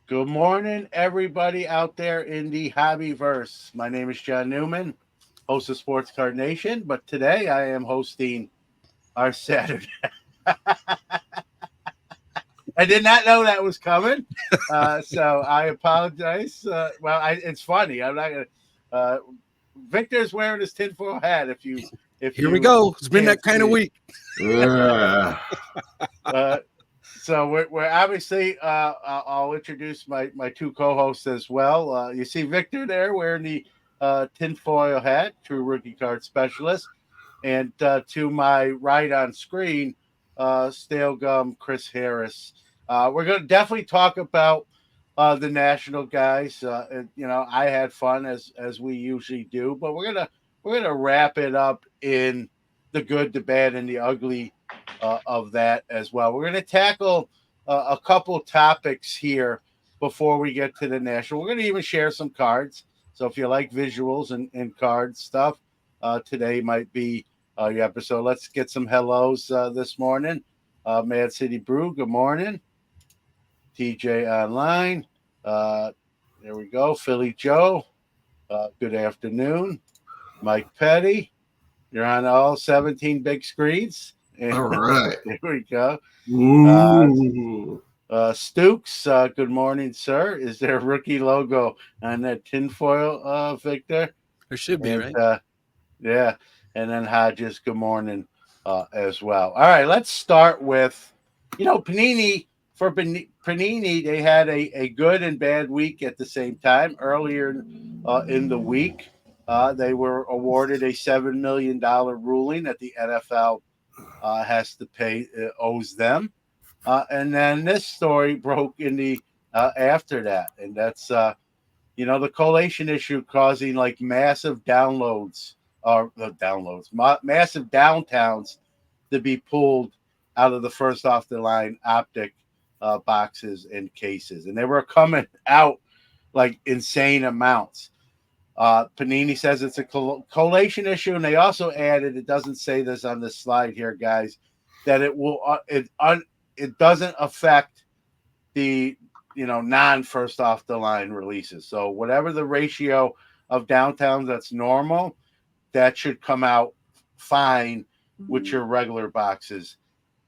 Good morning, everybody out there in the hobbyverse. My name is John Newman, host of Sports Card Nation, but today I am hosting our Saturday. I did not know that was coming, so I apologize. It's funny. I'm not gonna. Uh, Victor's wearing his tinfoil hat. If Here we you go. It's been can't that kind of see. week. Yeah. So we're obviously. I'll introduce my two co-hosts as well. You see Victor there wearing the tinfoil hat, true rookie card specialist, and to my right on screen, stale gum Chris Harris. We're going to definitely talk about the national guys. And, I had fun as we usually do, but we're gonna wrap it up in the good, the bad, and the ugly of that as well. We're going to tackle a couple topics here before we get to the national. We're going to even share some cards. So if you like visuals and card stuff, today might be your episode. Let's get some hellos this morning. Mad City Brew, good morning. TJ Online. There we go. Philly Joe, good afternoon. Mike Petty, you're on all 17 big screens. All right. There we go. Ooh. Stukes, good morning, sir. Is there a rookie logo on that tinfoil, Victor? There should be, And, right? yeah. And then Hodges, good morning as well. All right, let's start with, Panini. For Panini, they had a good and bad week at the same time. Earlier in the week, they were awarded a $7 million ruling that the NFL has to pay, owes them. And then this story broke in the after that. And that's, the collation issue causing like massive downloads or massive downtowns to be pulled out of the first off the line optic boxes and cases. And they were coming out like insane amounts. Panini says it's a collation issue, and they also added, it doesn't say this on this slide here, guys, that it doesn't affect the non first off the line releases. So whatever the ratio of downtowns that's normal, that should come out fine with your regular boxes,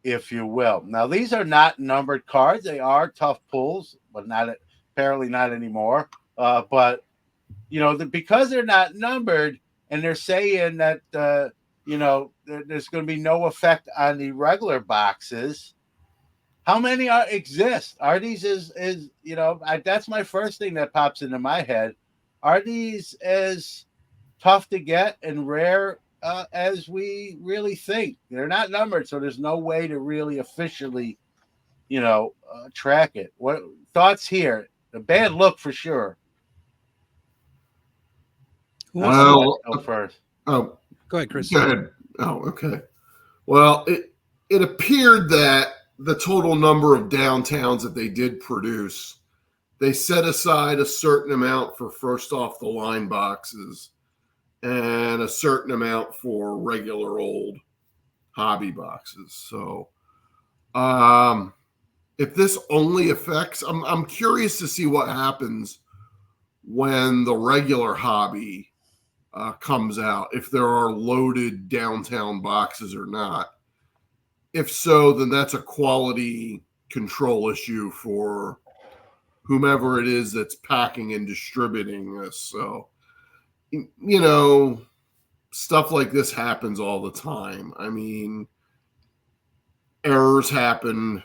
if you will. Now these are not numbered cards; they are tough pulls, but apparently not anymore. But because they're not numbered, and they're saying that there's going to be no effect on the regular boxes. How many exist? Are these that's my first thing that pops into my head. Are these as tough to get and rare as we really think? They're not numbered, so there's no way to really officially, track it. What thoughts here? A bad look for sure. Well, Go first. Oh, Go ahead, Chris. go ahead. Oh, okay. Well, it appeared that the total number of downtowns that they did produce, they set aside a certain amount for first off the line boxes and a certain amount for regular old hobby boxes. So, if this only affects, I'm curious to see what happens when the regular hobby comes out, if there are loaded downtown boxes or not. If so, then that's a quality control issue for whomever it is that's packing and distributing this. So, stuff like this happens all the time. I mean, errors happen.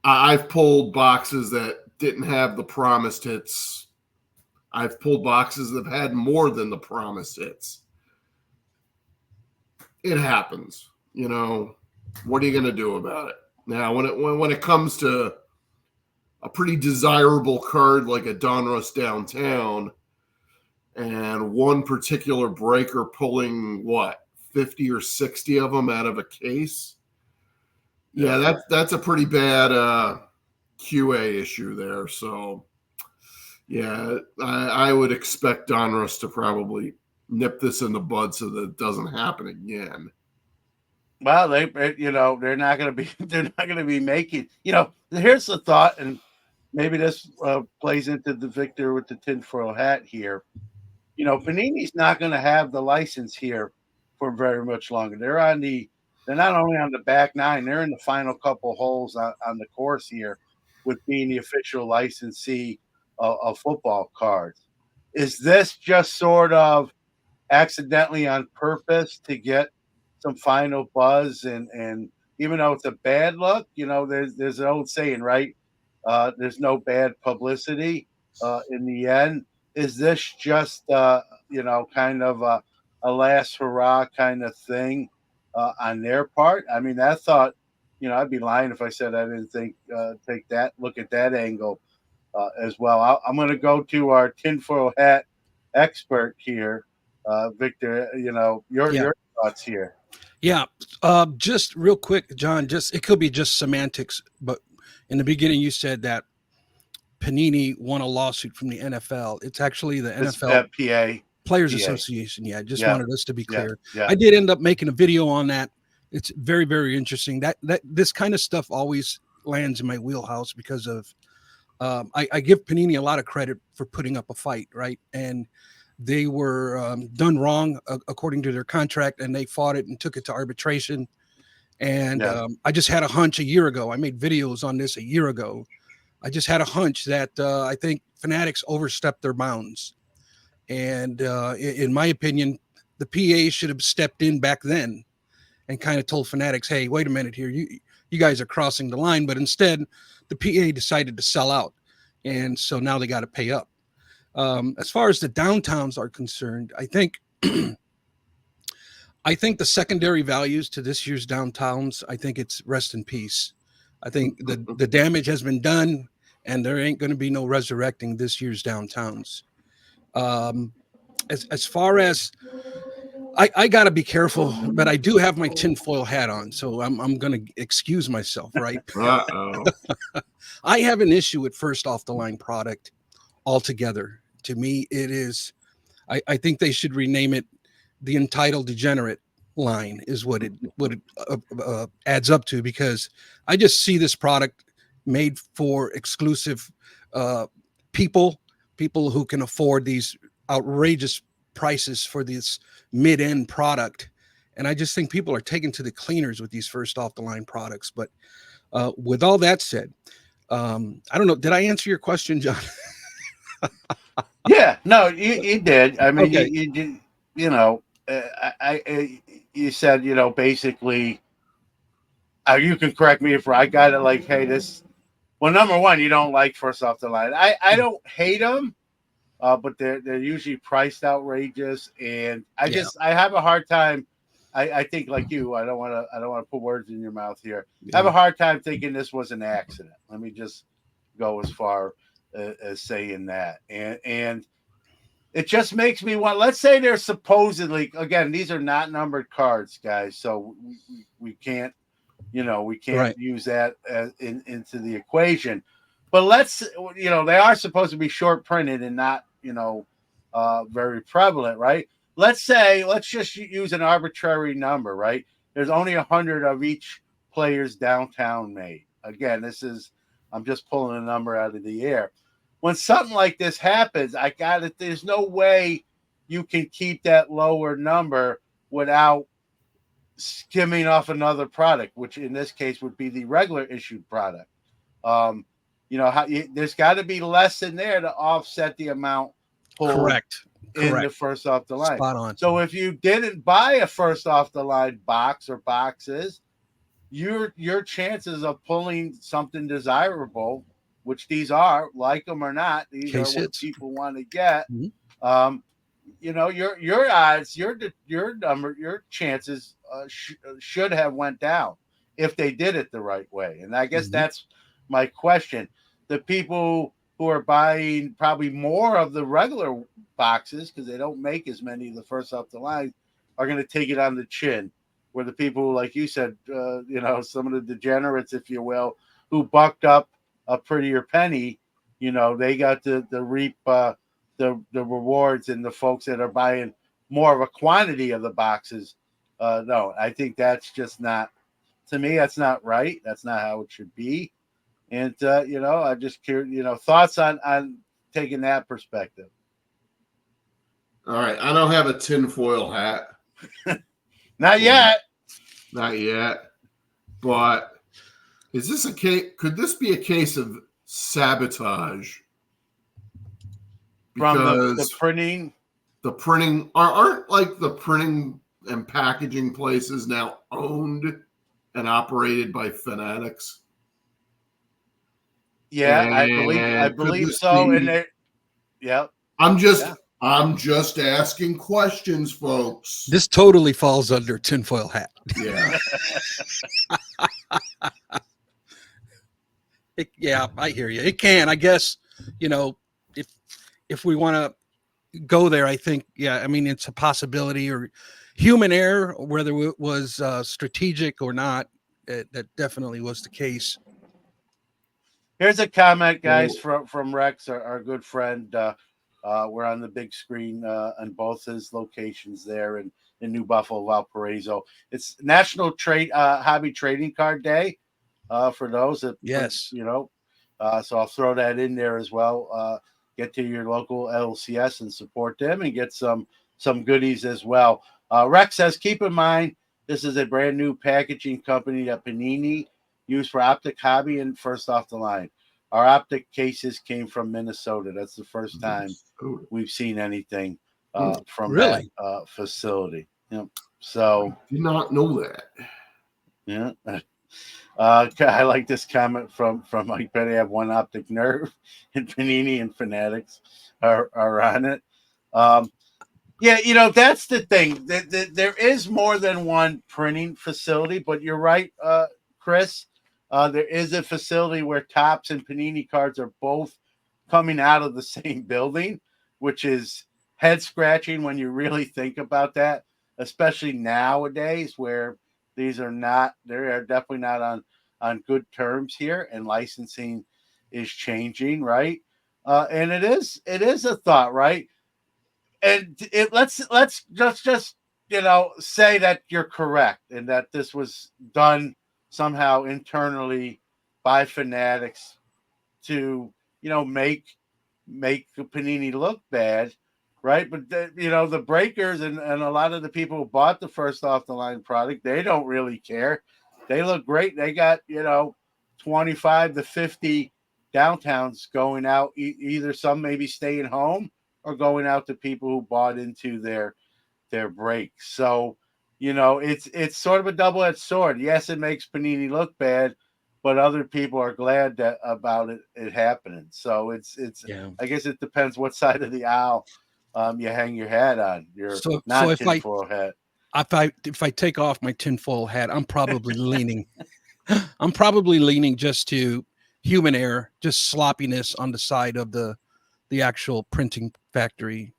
I've pulled boxes that didn't have the promised hits. I've pulled boxes that have had more than the promised hits. It happens. What are you going to do about it? Now, when it comes to a pretty desirable card like a Donruss Downtown and one particular breaker pulling 50 or 60 of them out of a case, yeah, that's a pretty bad QA issue there. So, yeah, I would expect Donruss to probably nip this in the bud so that it doesn't happen again. Well, they're not going to be making. Here's the thought, and maybe this plays into the victor with the tinfoil hat here. Panini's not going to have the license here for very much longer. They're not only on the back nine, they're in the final couple holes on the course here with being the official licensee of football cards. Is this just sort of accidentally on purpose to get some final buzz and even though it's a bad look, there's an old saying, right? There's no bad publicity in the end. Is this just kind of a last hurrah kind of thing on their part? I mean, I thought, I'd be lying if I said I didn't think take that look at that angle as well. I'm going to go to our tinfoil hat expert here, Victor. Yeah. Your thoughts here. Yeah. Just real quick, John, it could be just semantics, but in the beginning you said that Panini won a lawsuit from the NFL. It's actually the NFL Players Association. Yeah, just wanted us to be clear. Yeah. I did end up making a video on that. It's very, very interesting. That this kind of stuff always lands in my wheelhouse because of I give Panini a lot of credit for putting up a fight, right? And they were done wrong according to their contract, and they fought it and took it to arbitration. And I just had a hunch a year ago. I made videos on this a year ago. I just had a hunch that I think Fanatics overstepped their bounds. And in my opinion, the PA should have stepped in back then and kind of told Fanatics, hey, wait a minute here. You guys are crossing the line. But instead, the PA decided to sell out. And so now they got to pay up. As far as the downtowns are concerned, I think the secondary values to this year's downtowns, I think it's rest in peace. I think the damage has been done, and there ain't going to be no resurrecting this year's downtowns. As far as I got to be careful, but I do have my tinfoil hat on, so I'm going to excuse myself, right? I have an issue with first off the line product altogether. To me, it is. I think they should rename it the Entitled Degenerate line is what it adds up to, because I just see this product made for exclusive people who can afford these outrageous prices for this mid-end product. And I just think people are taken to the cleaners with these first off the line products. But with all that said, I don't know. Did I answer your question, John? Yeah, no, you did. I mean, Okay. you did. You said, basically. You can correct me if I got it. Like, hey, this. Well, number one, you don't like first off the line. I don't hate them, but they're usually priced outrageous, and I have a hard time. I think like you. I don't want to put words in your mouth here. I have a hard time thinking this was an accident. Let me just go as far as saying that, and it just makes me want. Let's say they're supposedly, again, these are not numbered cards, guys, so we can't, we can't use that into the equation. But they are supposed to be short printed and not, very prevalent, right? Let's just use an arbitrary number, right? There's only 100 of each player's downtown made. Again, I'm just pulling a number out of the air. When something like this happens, there's no way you can keep that lower number without skimming off another product, which in this case would be the regular issued product. There's got to be less in there to offset the amount pulled Correct. in the first off the line. Spot on. So if you didn't buy a first off the line box or boxes, your chances of pulling something desirable, which these are, like them or not, these are what people want to get. Mm-hmm. Your odds, your number, your chances should have went down if they did it the right way. And I guess that's my question. The people who are buying probably more of the regular boxes, because they don't make as many of the first off the line, are going to take it on the chin. Where the people, like you said, some of the degenerates, if you will, who bucked up a prettier penny, they got to reap the rewards, and the folks that are buying more of a quantity of the boxes. No, I think that's just not, to me, that's not right. That's not how it should be. And I'm just curious, thoughts on taking that perspective. All right, I don't have a tinfoil hat. Not yet. Not yet. But is this a case? Could this be a case of sabotage? From Because the printing. the printing aren't like the printing and packaging places now owned and operated by Fanatics? Yeah, I And could believe this so. be? And they, yeah, I'm yeah. just asking questions, folks. This totally falls under tinfoil hat. Yeah. Yeah, I hear you. It can, I guess, if we want to go there, I think, yeah, I mean, it's a possibility, or human error, whether it was strategic or not. That definitely was the case. Here's a comment, guys, from Rex, our good friend. We're on the big screen on both his locations there in New Buffalo, Valparaiso. It's National Trade Hobby Trading Card Day for those that, Yes. so I'll throw that in there as well. Get to your local LCS and support them and get some goodies as well. Rex says, keep in mind, this is a brand new packaging company that Panini used for optic hobby and first off the line. Our optic cases came from Minnesota. That's the first time we've seen anything from Really? that facility. So Did not know that. yeah. I like this comment from Mike Petty. I have one optic nerve, and Panini and Fanatics are on it. Yeah, that's the thing. There is more than one printing facility, but you're right, Chris. There is a facility where Topps and Panini cards are both coming out of the same building, which is head scratching when you really think about that, especially nowadays where they are definitely not on good terms here, and licensing is changing, right? And it is a thought, right? And let's just say that you're correct and that this was done somehow internally by Fanatics to make Panini look bad, right? But the breakers and a lot of the people who bought the first off the line product, they don't really care. They look great. They got 25 to 50 downtowns going out. Either some maybe staying home or going out to people who bought into their breaks. So it's sort of a double-edged sword. Yes, it makes Panini look bad, but other people are glad about it happening. So it's Yeah. I guess it depends what side of the aisle you hang your hat on. Your So non-tinfoil hat. if I take off my tinfoil hat, I'm probably leaning just to human error, just sloppiness on the side of the actual printing factory.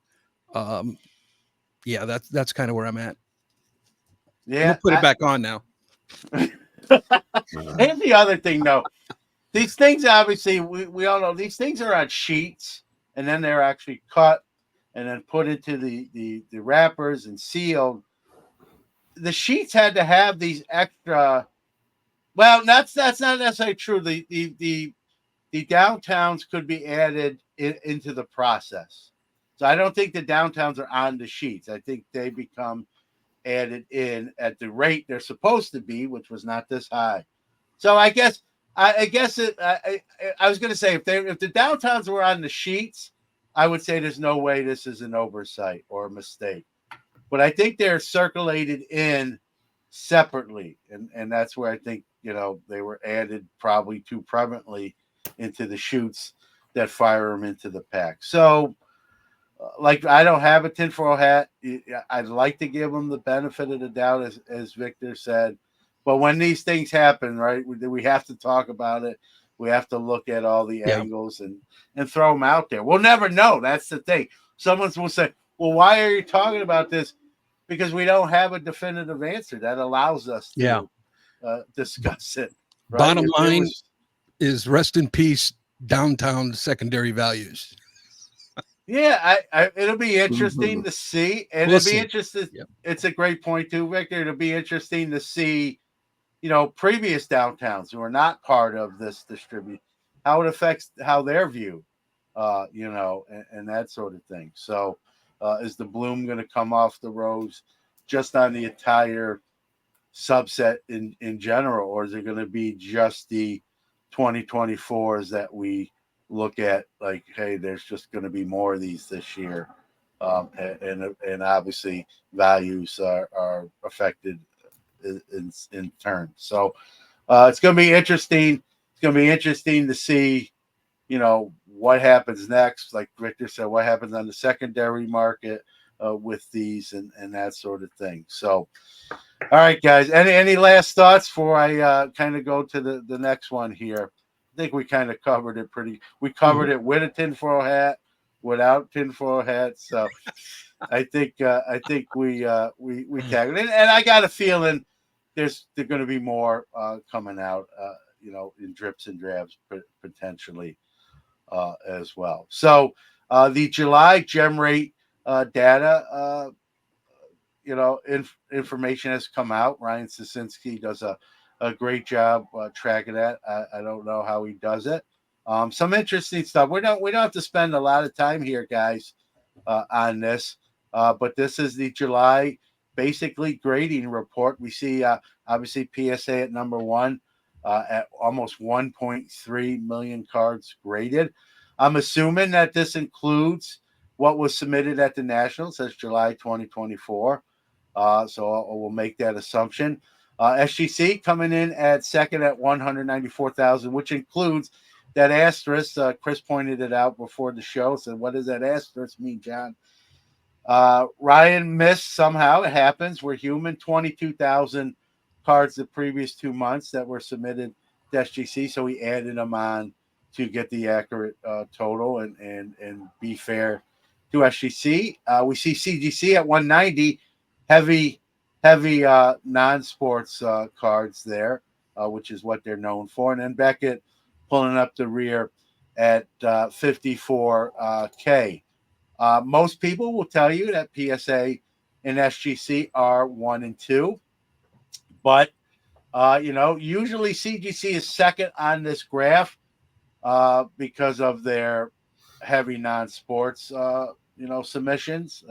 Yeah, that's kind of where I'm at. Yeah. We'll put it back on now. Here's the other thing, though. These things, obviously, we all know these things are on sheets, and then they're actually cut and then put into the wrappers and sealed. The sheets had to have these extra. Well, that's not necessarily true. The downtowns could be added into the process. So I don't think the downtowns are on the sheets. I think they become added in at the rate they're supposed to be, which was not this high. So I guess I was going to say if the downtowns were on the sheets, I would say there's no way this is an oversight or a mistake. But I think they're circulated in separately, and that's where I think they were added probably too prevalently into the chutes that fire them into the pack. So, like, I don't have a tinfoil hat. I'd like to give them the benefit of the doubt, as Victor said. But when these things happen, right, we have to talk about it. We have to look at all the angles and throw them out there. We'll never know. That's the thing. Someone will say, well, why are you talking about this? Because we don't have a definitive answer that allows us to discuss it. Right? Bottom line is rest in peace, downtown secondary values. Yeah, it'll be interesting to see. And it'll be interesting. Yep. It's a great point too, Victor. It'll be interesting to see, previous downtowns who are not part of this distribute, how it affects how they're viewed, and that sort of thing. So, is the bloom going to come off the rose just on the entire subset in general, or is it going to be just the 2024s that we look at like, hey, there's just going to be more of these this year, and obviously values are affected in turn. So it's going to be interesting. It's going to be interesting to see, what happens next. Like Victor said, what happens on the secondary market with these and that sort of thing. So, all right, guys. Any last thoughts before I kind of go to the next one here? I think we kind of covered it We covered it with a tinfoil hat, without tinfoil hat. So I think we tackled it, and I got a feeling there's going to be more coming out, in drips and drabs potentially as well. So the July Gemrate data, information has come out. Ryan Sasinski does a great job tracking that. I don't know how he does it. Some interesting stuff. We don't have to spend a lot of time here, guys, on this. But this is the July basically grading report. We see obviously PSA at number one at almost 1.3 million cards graded. I'm assuming that this includes what was submitted at the Nationals as July 2024. So we'll make that assumption. SGC coming in at second at 194,000, which includes that asterisk. Chris pointed it out before the show. Said, what does that asterisk mean, John? Ryan missed somehow. It happens. We're human. 22,000 cards the previous 2 months that were submitted to SGC. So we added them on to get the accurate total and be fair to SGC. We see CGC at 190. Heavy non-sports cards there, which is what they're known for. And then Beckett pulling up the rear at 54K. Most people will tell you that PSA and SGC are 1 and 2. But, usually CGC is second on this graph because of their heavy non-sports, submissions.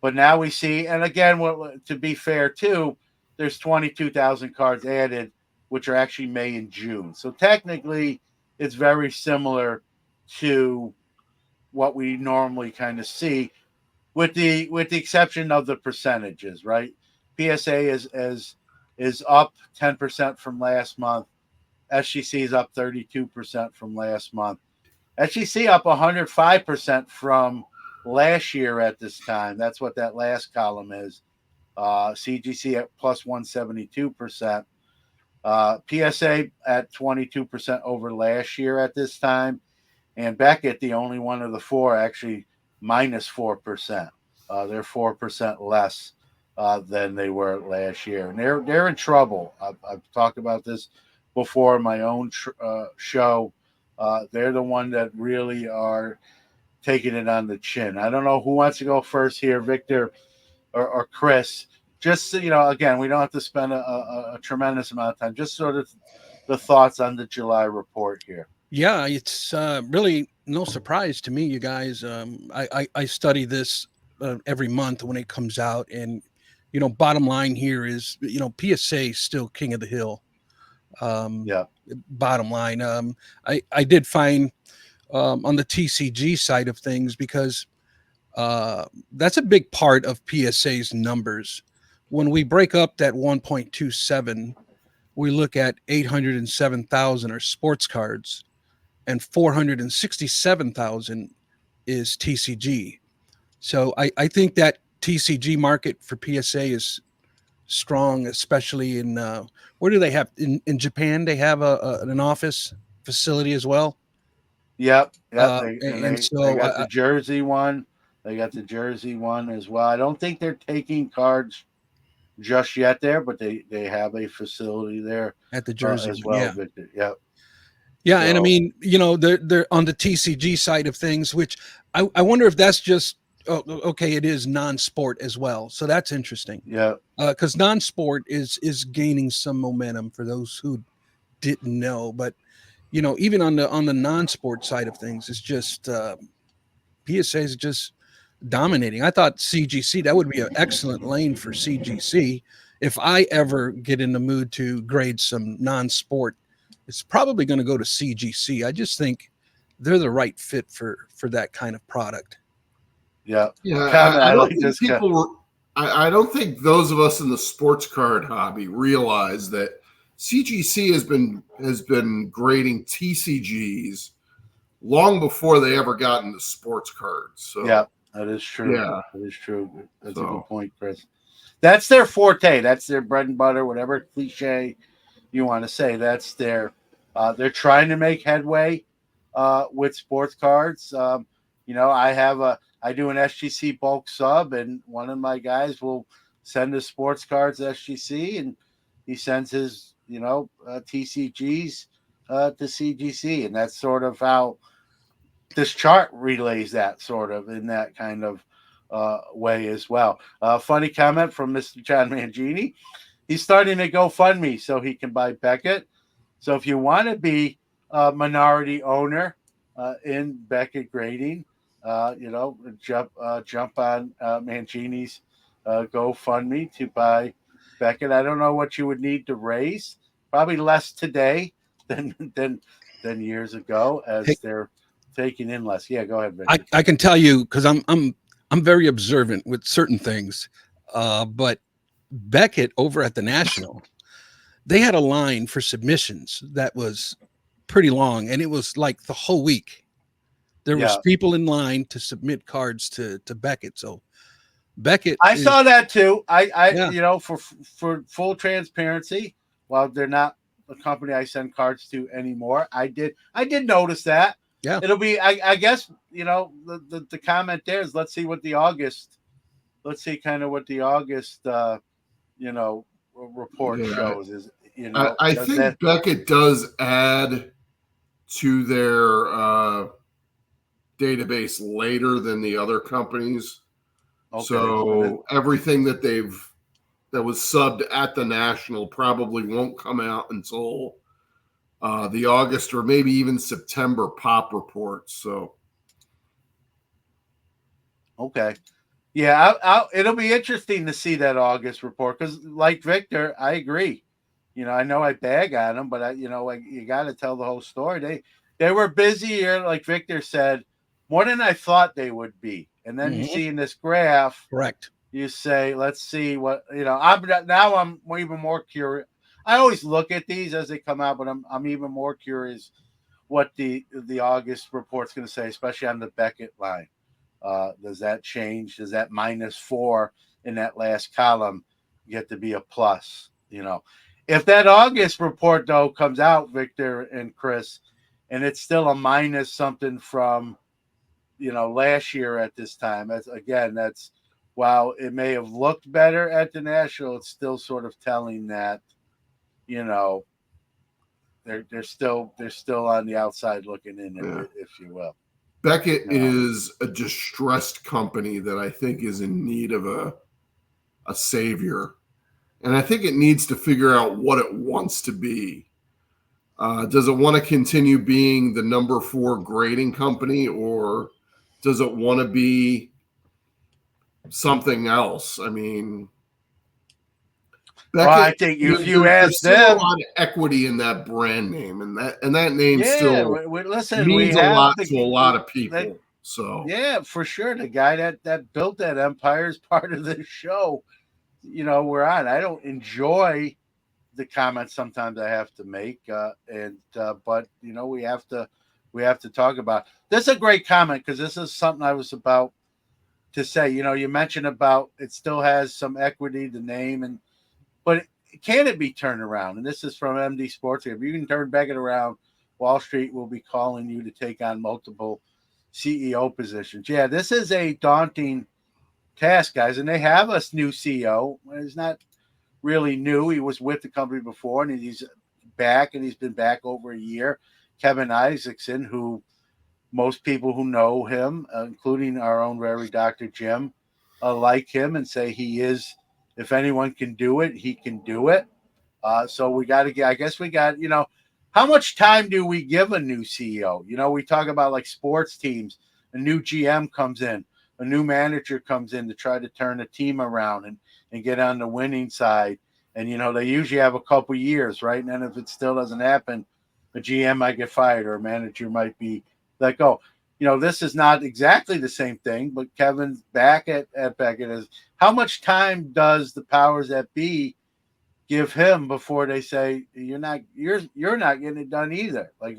But now we see, and again, to be fair too, there's 22,000 cards added, which are actually May and June. So technically, it's very similar to what we normally kind of see, with the exception of the percentages, right? PSA is up 10% from last month. SGC is up 32% from last month. SGC up 105% from last year at this time. That's what that last column is. CGC at plus 172%. PSA at 22% over last year at this time. And Beckett, the only one of the four, actually minus 4%. They're 4% less than they were last year. And they're in trouble. I've talked about this before in my own show. They're the one that really are taking it on the chin. I don't know who wants to go first here, Victor or Chris. Just, again, we don't have to spend a tremendous amount of time. Just sort of the thoughts on the July report here. Yeah, it's really no surprise to me, you guys. I study this every month when it comes out. And, bottom line here is, PSA is still king of the hill. Bottom line. I did find on the TCG side of things, because that's a big part of PSA's numbers. When we break up that 1.27, we look at 807,000 are sports cards and 467,000 is TCG. So I think that TCG market for PSA is strong, especially in where do they have in Japan? They have an office facility as well. Yep. They got the Jersey one. They got the Jersey one as well. I don't think they're taking cards just yet there, but they have a facility there at the Jersey as well. Yeah. Victor. Yep. Yeah, so, and I mean, they're on the TCG side of things, which I wonder if that's just Oh, okay, it is non-sport as well, so that's interesting. Yeah. Because non-sport is gaining some momentum for those who didn't know. But even on the non-sport side of things, it's just PSA is just dominating. I thought CGC, that would be an excellent lane for CGC. If I ever get in the mood to grade some non-sport, it's probably going to go to CGC. I just think they're the right fit for that kind of product. Yeah. Yeah, Comment. I I don't like think this guy. I don't think those of us in the sports card hobby realize that CGC has been grading TCGs long before they ever got into sports cards. So Yeah, that is true. yeah, That is true. That's a so good point, Chris. That's their forte. That's their bread and butter, whatever cliche you want to say. That's their. They're trying to make headway with sports cards. I do an SGC bulk sub, and one of my guys will send his sports cards to SGC, and he sends his TCGs to CGC, and that's sort of how this chart relays that sort of in that kind of way as well. Funny comment from Mr. John Mangini. He's starting to GoFundMe so he can buy Beckett. So if you want to be a minority owner in Beckett grading, jump on Mangini's GoFundMe to buy Beckett. I don't know what you would need to raise. Probably less today than years ago, Hey, as they're taking in less. Yeah, go ahead, Victor. I can tell you because I'm very observant with certain things, but Beckett over at the National, they had a line for submissions that was pretty long, and it was like the whole week. There was Yeah, people in line to submit cards to Beckett. So Beckett I is saw that too. yeah, For full transparency, while they're not a company I send cards to anymore, I did notice that. yeah. It'll be, I guess, the comment there is let's see kind of what the August report yeah. shows is, I does that. think Beckett does add to their database later than the other companies. Okay, So everything that was subbed at the National probably won't come out until the August or maybe even September pop reports. So okay. Yeah, it'll be interesting to see that August report because, like Victor, I agree. I know I bag on them, but you got to tell the whole story. They were busier, like Victor said, more than I thought they would be. And then you Mhm, see in this graph, correct. you say, let's see what I'm even more curious. I always look at these as they come out, but I'm even more curious what the August report's going to say, especially on the Beckett line. Does that change? Does that -4 in that last column get to be a plus? If that August report though comes out, Victor and Chris, and it's still a minus something from last year at this time. That's while it may have looked better at the National, it's still sort of telling that you know they're still on the outside looking in, yeah. if you will. Beckett You know. is a distressed company that I think is in need of a savior. And I think it needs to figure out what it wants to be. Does it want to continue being the number 4 grading company, or does it want to be something else? I mean, Well, I Beckett, think if you there's ask still a them, lot of equity in that brand name, and that name yeah, still listen, we means a have lot to a lot of the people. So yeah, for sure. The guy that built that empire is part of the show. We're on. I don't enjoy the comments sometimes I have to make, but we have to talk about. This is a great comment because this is something I was about to say. You mentioned about it still has some equity, the name, but can it be turned around? And this is from MD Sports. If you can turn Beckett around, Wall Street will be calling you to take on multiple CEO positions. Yeah, this is a daunting task, guys, and they have a new CEO. He's not really new. He was with the company before, and he's back, and he's been back over a year. Kevin Isaacson, who most people who know him, including our own very Dr. Jim, like him and say he is. If anyone can do it, he can do it. So we got to get. I guess we got. How much time do we give a new CEO? We talk about like sports teams. A new GM comes in, a new manager comes in to try to turn a team around and get on the winning side. And they usually have a couple years, right? And then if it still doesn't happen, a GM might get fired or a manager might be let go. This is not exactly the same thing, but Kevin's back at Beckett. Is how much time does the powers that be give him before they say you're not getting it done either? Like,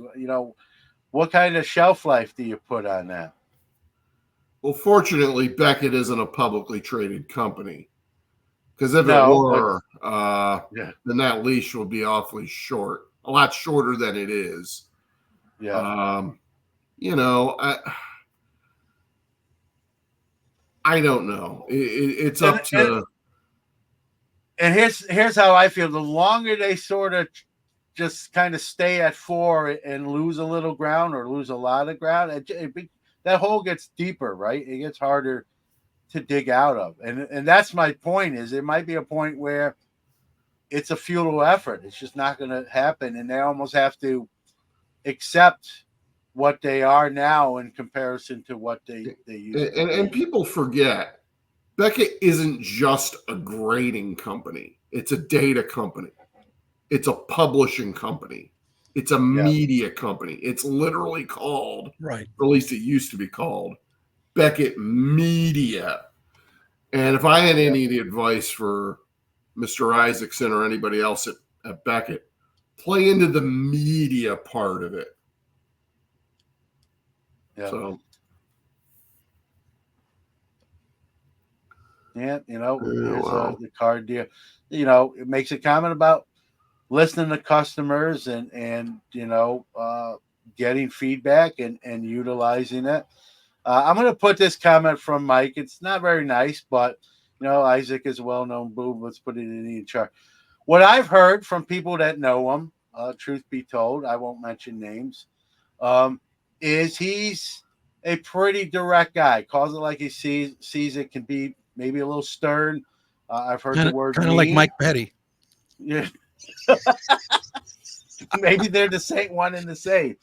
what kind of shelf life do you put on that? Well, fortunately, Beckett isn't a publicly traded company, because if it No, were, yeah, then that leash would be awfully short, a lot shorter than it is. yeah. I don't know. It's And, up to. and here's how I feel. The longer they sort of just kind of stay at 4 and lose a little ground or lose a lot of ground, that hole gets deeper, right? It gets harder to dig out of. And that's my point. Is it might be a point where it's a futile effort. It's just not going to happen, and they almost have to accept what they are now in comparison to what they used to be. And people forget, Beckett isn't just a grading company. It's a data company. It's a publishing company. It's a media company. It's literally called, right. or at least it used to be called, Beckett Media. And if I had any advice for Mr. Isaacson or anybody else at Beckett, play into the media part of it. Yeah. So, here's well. the card deal. It makes a comment about listening to customers and getting feedback and utilizing it. I'm going to put this comment from Mike. It's not very nice, but Isaac is a well-known boob. Let's put it in the chart. What I've heard from people that know him, truth be told, I won't mention names, is he's a pretty direct guy. Calls it like he sees it. Can be maybe a little stern. I've heard the word kind of like Mike Petty. Yeah. Maybe they're the same one and the same.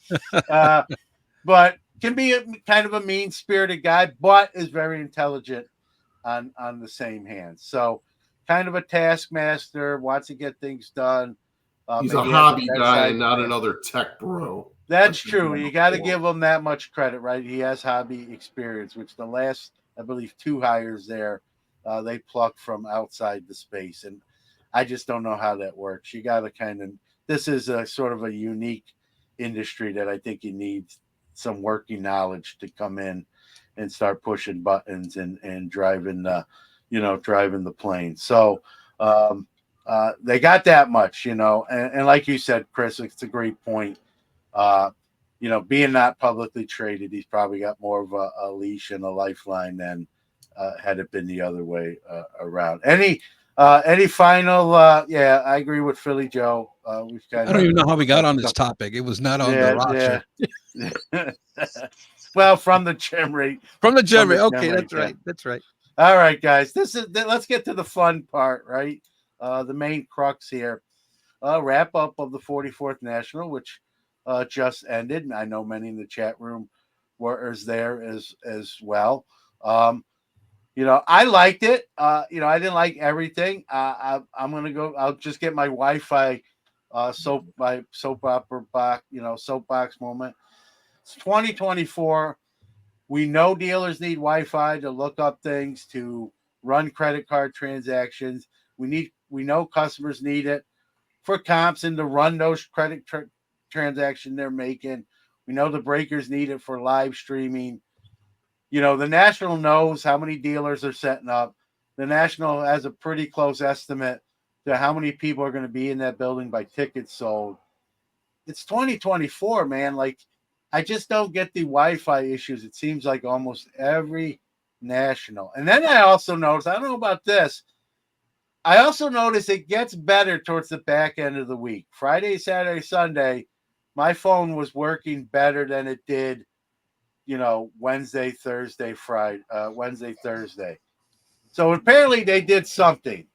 But can be kind of a mean-spirited guy, but is very intelligent on the same hand. So kind of a taskmaster, wants to get things done. He's a hobby guy and not another tech bro. That's true. You got to give him that much credit, right? He has hobby experience, which the last, I believe, 2 hires there, they plucked from outside the space. And I just don't know how that works. You got to this is a sort of a unique industry that I think you need some working knowledge to come in and start pushing buttons and driving the plane. So they got that much, and like you said, Chris, it's a great point. Being not publicly traded, he's probably got more of a leash and a lifeline than had it been the other way around. Any final? I agree with Philly Joe. I don't even know how we got on this topic. It was not on the roster. Yeah. Well, from the Gemrate. From the Gemrate. Okay, that's right. That's right. All right, guys. Let's get to the fun part, right? The main crux here. Wrap up of the 44th National, which just ended. And I know many in the chat room were there as well. I liked it. I didn't like everything. I'm gonna go. I'll just get my Wi-Fi soapbox moment. It's 2024. We know dealers need Wi-Fi to look up things, to run credit card transactions. We know customers need it for comps and to run those credit transactions they're making. We know the breakers need it for live streaming. The National knows how many dealers are setting up. The National has a pretty close estimate to how many people are going to be in that building by tickets sold. It's 2024, man. Like, I just don't get the Wi-Fi issues. It seems like almost every National. And then I also noticed, I don't know about this, I also noticed it gets better towards the back end of the week. Friday, Saturday, Sunday, my phone was working better than it did Wednesday, Thursday, Friday, Wednesday, Thursday. So apparently they did something.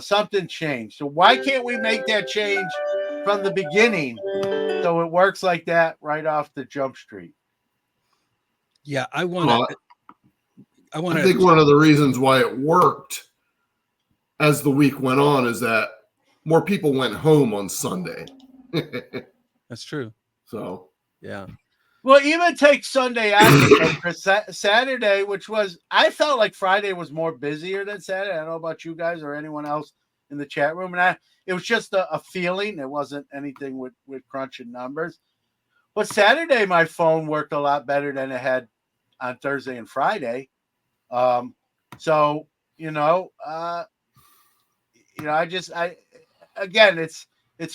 Something changed. So why can't we make that change from the beginning so it works like that right off the jump street? Yeah, I Well, want I think to. one of the reasons why it worked as the week went on is that more people went home on Sunday. That's true. So, Yeah. Well, even take Sunday out, Chris. Saturday, which was, I felt like Friday was more busier than Saturday. I don't know about you guys or anyone else in the chat room. And it was just a feeling. It wasn't anything with crunching numbers. But Saturday, my phone worked a lot better than it had on Thursday and Friday. So, again, it's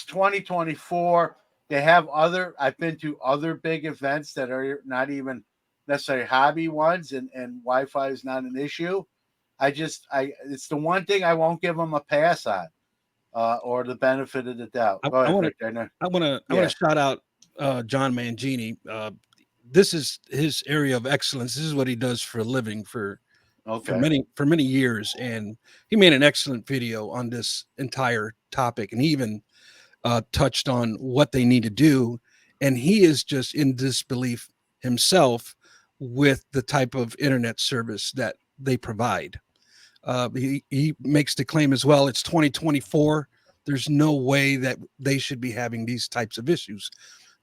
2024. They have I've been to other big events that are not even necessarily hobby ones, and Wi-Fi is not an issue. It's the one thing I won't give them a pass on, or the benefit of the doubt. Go ahead, Victor. I want to shout out John Mangini. This is his area of excellence. This is what he does for a living for many years, and he made an excellent video on this entire topic, and he even touched on what they need to do, and he is just in disbelief himself with the type of internet service that they provide. He makes the claim as well, it's 2024. There's no way that they should be having these types of issues.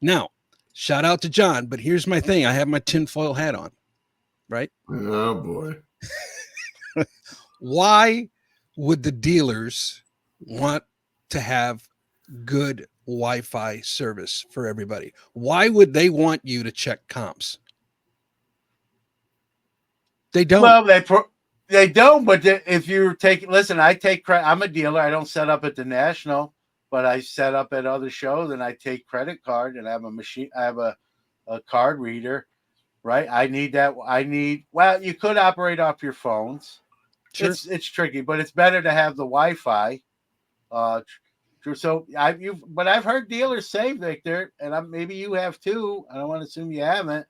Now, shout out to John, but here's my thing. I have my tinfoil hat on, right? oh boy. Why would the dealers want to have good Wi-Fi service for everybody? Why would they want you to check comps? They don't. Well, they don't. But if you listen, I take credit. I'm a dealer. I don't set up at the National, but I set up at other shows, and I take credit card, and I have a machine. I have a card reader, right? I need that. Well, you could operate off your phones. Sure. It's tricky, but it's better to have the Wi-Fi. So but I've heard dealers say, Victor, and maybe you have too. I don't want to assume you haven't.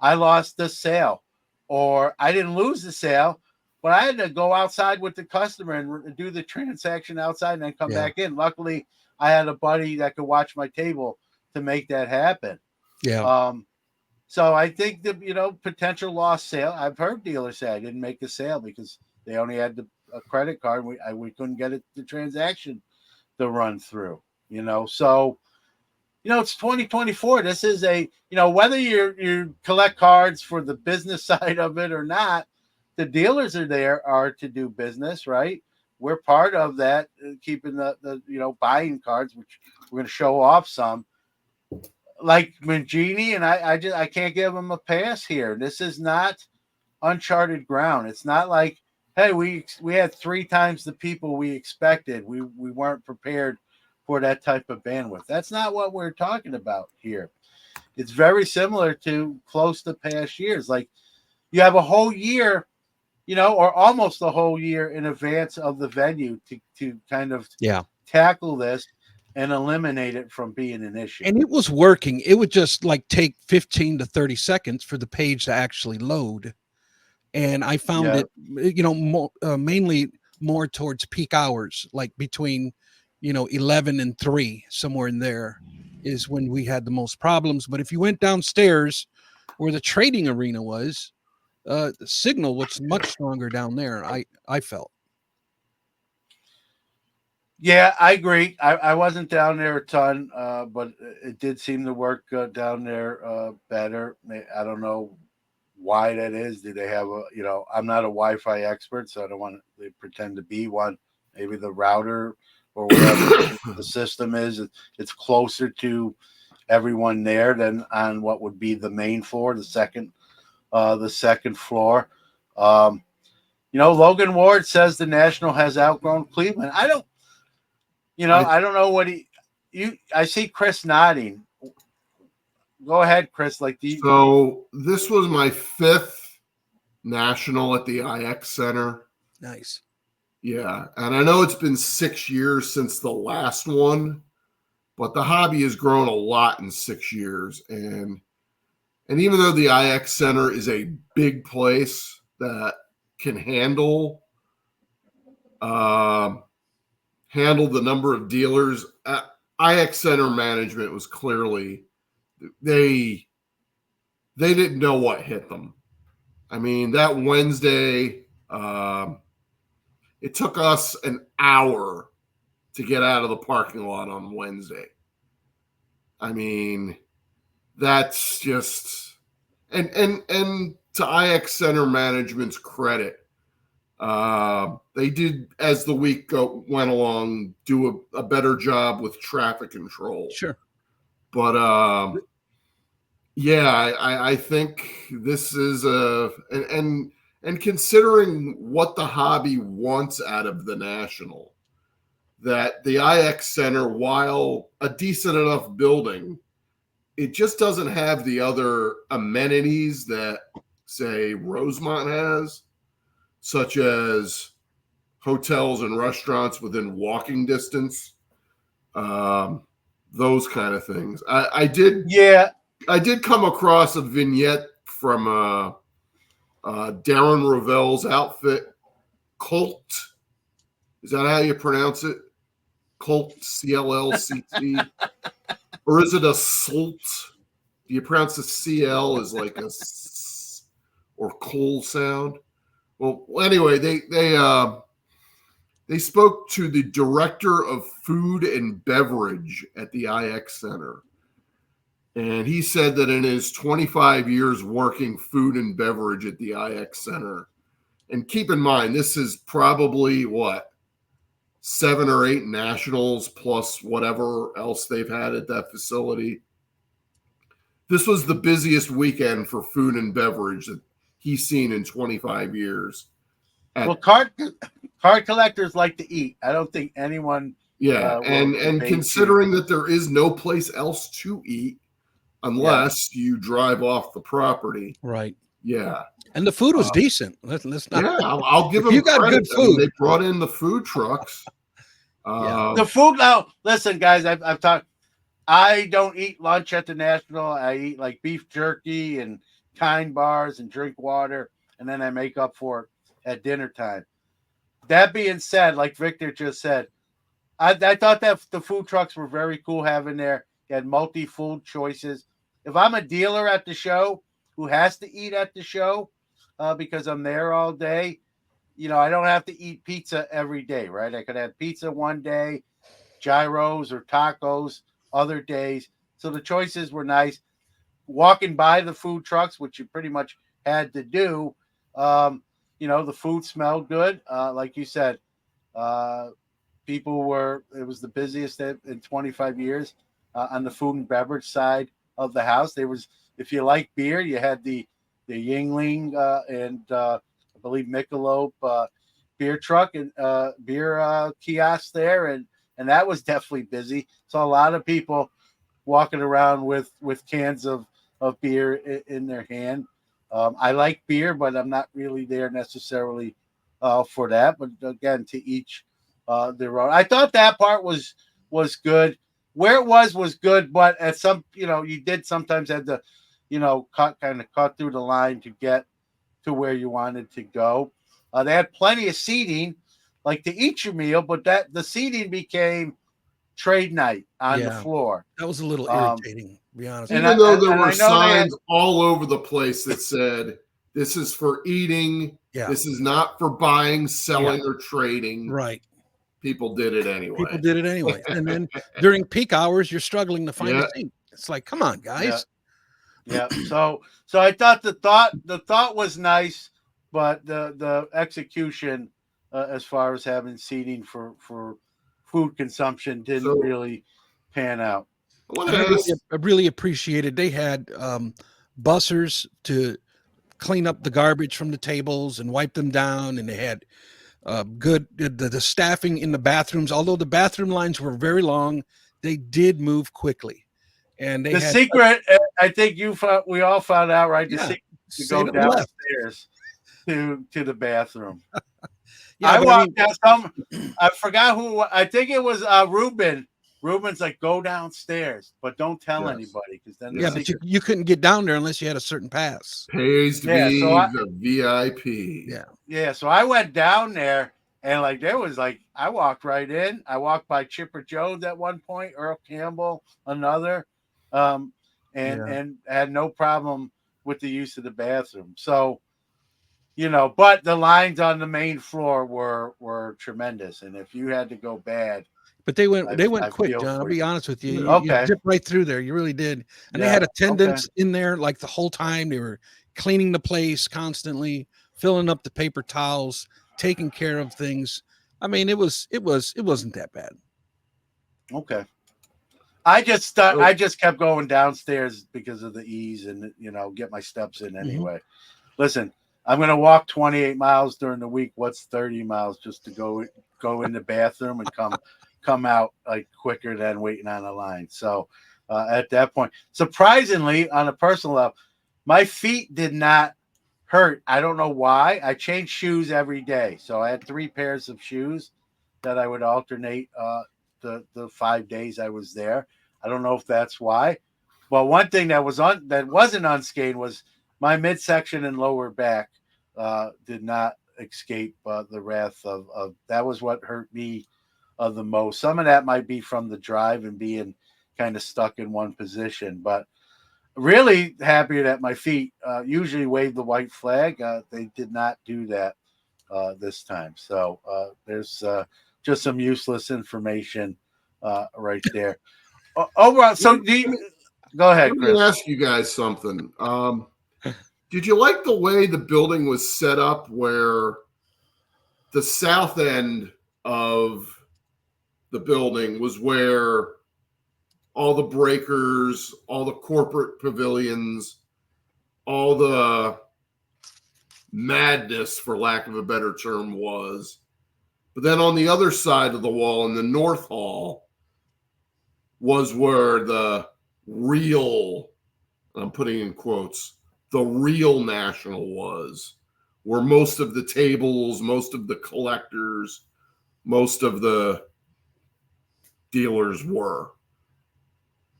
I lost the sale, or I didn't lose the sale, but I had to go outside with the customer and do the transaction outside and then come back in. Luckily, I had a buddy that could watch my table to make that happen. Yeah. So I think potential lost sale. I've heard dealers say I didn't make a sale because they only had a credit card. We couldn't get the transaction to run through. So it's 2024. This is whether you collect cards for the business side of it or not, the dealers are to do business, right? We're part of that, keeping the buying cards, which we're going to show off some. Like Mangini, and I can't give him a pass here. This is not uncharted ground. It's not like, hey, we had 3 times the people we expected. We weren't prepared for that type of bandwidth. That's not what we're talking about here. It's very similar to close to past years. Like you have a whole year, or almost a whole year in advance of the venue to kind of tackle this and eliminate it from being an issue. And it was working. It would just take 15 to 30 seconds for the page to actually load. And I found it, mainly more towards peak hours, like between, 11 and 3, somewhere in there is when we had the most problems. But if you went downstairs where the trading arena was, the signal was much stronger down there. I felt. Yeah, I agree. I wasn't down there a ton, but it did seem to work down there better. I don't know why that is. Do they have I'm not a Wi-Fi expert, so I don't want to pretend to be one. Maybe the router or whatever the system is, it's closer to everyone there than on what would be the main floor, the second floor. Logan Ward says the National has outgrown Cleveland. I don't know what I see Chris nodding. Go ahead, Chris. So this was my 5th National at the IX Center. Nice. Yeah. And I know it's been 6 years since the last one, but the hobby has grown a lot in 6 years. And And even though the IX Center is a big place that can handle the number of dealers, IX Center management was clearly they didn't know what hit them. I mean, that Wednesday, it took us an hour to get out of the parking lot on Wednesday. I mean, that's just and to IX Center management's credit, they did, as the week went along, do a better job with traffic control. Sure. But yeah, I think this is and considering what the hobby wants out of the National, that the IX Center, while a decent enough building, it just doesn't have the other amenities that, say, Rosemont has, such as hotels and restaurants within walking distance, those kind of things. I did come across a vignette from Darren Ravel's outfit, Colt. Is that how you pronounce it? Colt, CLLCT. Or is it a Sult? Do you pronounce the CL as like a S or coal sound? Well, anyway, they spoke to the director of food and beverage at the IX Center. And he said that in his 25 years working food and beverage at the IX Center, and keep in mind, this is probably 7 or 8 nationals plus whatever else they've had at that facility. This was the busiest weekend for food and beverage that he's seen in 25 years. Well, card collectors like to eat. I don't think anyone. Yeah, and considering that there is no place else to eat unless you drive off the property. Right. Yeah. And the food was decent. Let's not. Yeah, I'll give them. You got credit. good food. I mean, they brought in the food trucks. The food. Now, listen, guys. I've talked. I don't eat lunch at the National. I eat like beef jerky and Kind bars and drink water, and then I make up for it at dinner time. That being said, like Victor just said, I thought that the food trucks were very cool having there. You had multi-food choices. If I'm a dealer at the show who has to eat at the show because I'm there all day, I don't have to eat pizza every day, right? I could have pizza one day, gyros or tacos other days. So the choices were nice. Walking by the food trucks, which you pretty much had to do, the food smelled good. Like you said, it was the busiest in 25 years on the food and beverage side of the house. There was, if you like beer, you had the Yingling and I believe Michelob beer truck and beer kiosk there, and that was definitely busy. So a lot of people walking around with cans of beer in their hand. I like beer, but I'm not really there necessarily for that. But again, to each their own. I thought that part was good. Where it was good, but at some, you did sometimes have to, cut through the line to get to where you wanted to go. They had plenty of seating, like to eat your meal, but the seating became trade night on the floor. That was a little irritating, to be honest. Even though there were signs all over the place that said, this is for eating. Yeah. This is not for buying, selling, or trading. Right. People did it anyway. And then during peak hours, you're struggling to find a seat. It's like, come on, guys. Yeah. So I thought the thought was nice, but the execution as far as having seating for food consumption didn't really pan out. I really appreciated. They had bussers to clean up the garbage from the tables and wipe them down, and they had good the staffing in the bathrooms. Although the bathroom lines were very long, they did move quickly. And they secret, I think we all found out, right? The secret to go downstairs to the bathroom. I walked out I forgot who. I think it was Ruben Ruben's like, go downstairs, but don't tell Yes. anybody, because then Yeah. Yeah, the but you, secret. you couldn't get down there unless you had a certain pass. Pays to Yeah, be so I the VIP. Yeah. yeah, so I went down there, and like there was like I walked right in. I walked by Chipper Jones at one point, Earl Campbell another, um, Yeah. and had no problem with the use of the bathroom. So but the lines on the main floor were tremendous, and if you had to go bad, But they went I quick, feel John. I'll for be you. honest with you. Yeah. You Okay, zipped right through there. You really did. And they yeah, had okay, attendants in there like the whole time. They were cleaning the place constantly, filling up the paper towels, taking care of things. I mean, it wasn't that bad. okay. I Oh, just kept going downstairs because of the ease and get my steps in Mhm. anyway. Listen, I'm going to walk 28 miles during the week. What's 30 miles just to go in the bathroom and come out like quicker than waiting on a line. So at that point, surprisingly, on a personal level, my feet did not hurt. I don't know why. I changed shoes every day, so I had 3 pairs of shoes that I would alternate the 5 days I was there. I don't know if that's why. But one thing that wasn't unscathed was my midsection and lower back did not escape the wrath of that was what hurt me the most. Some of that might be from the drive and being kind of stuck in one position, but really happy that my feet usually wave the white flag. They did not do that this time. So there's just some useless information right there. Overall, so go ahead, let me Chris. ask you guys something. Did you like the way the building was set up where the south end of the building was where all the breakers, all the corporate pavilions, all the madness, for lack of a better term, was? But then on the other side of the wall in the North Hall was where the real, I'm putting in quotes, the real National was, where most of the tables, most of the collectors, most of the dealers were.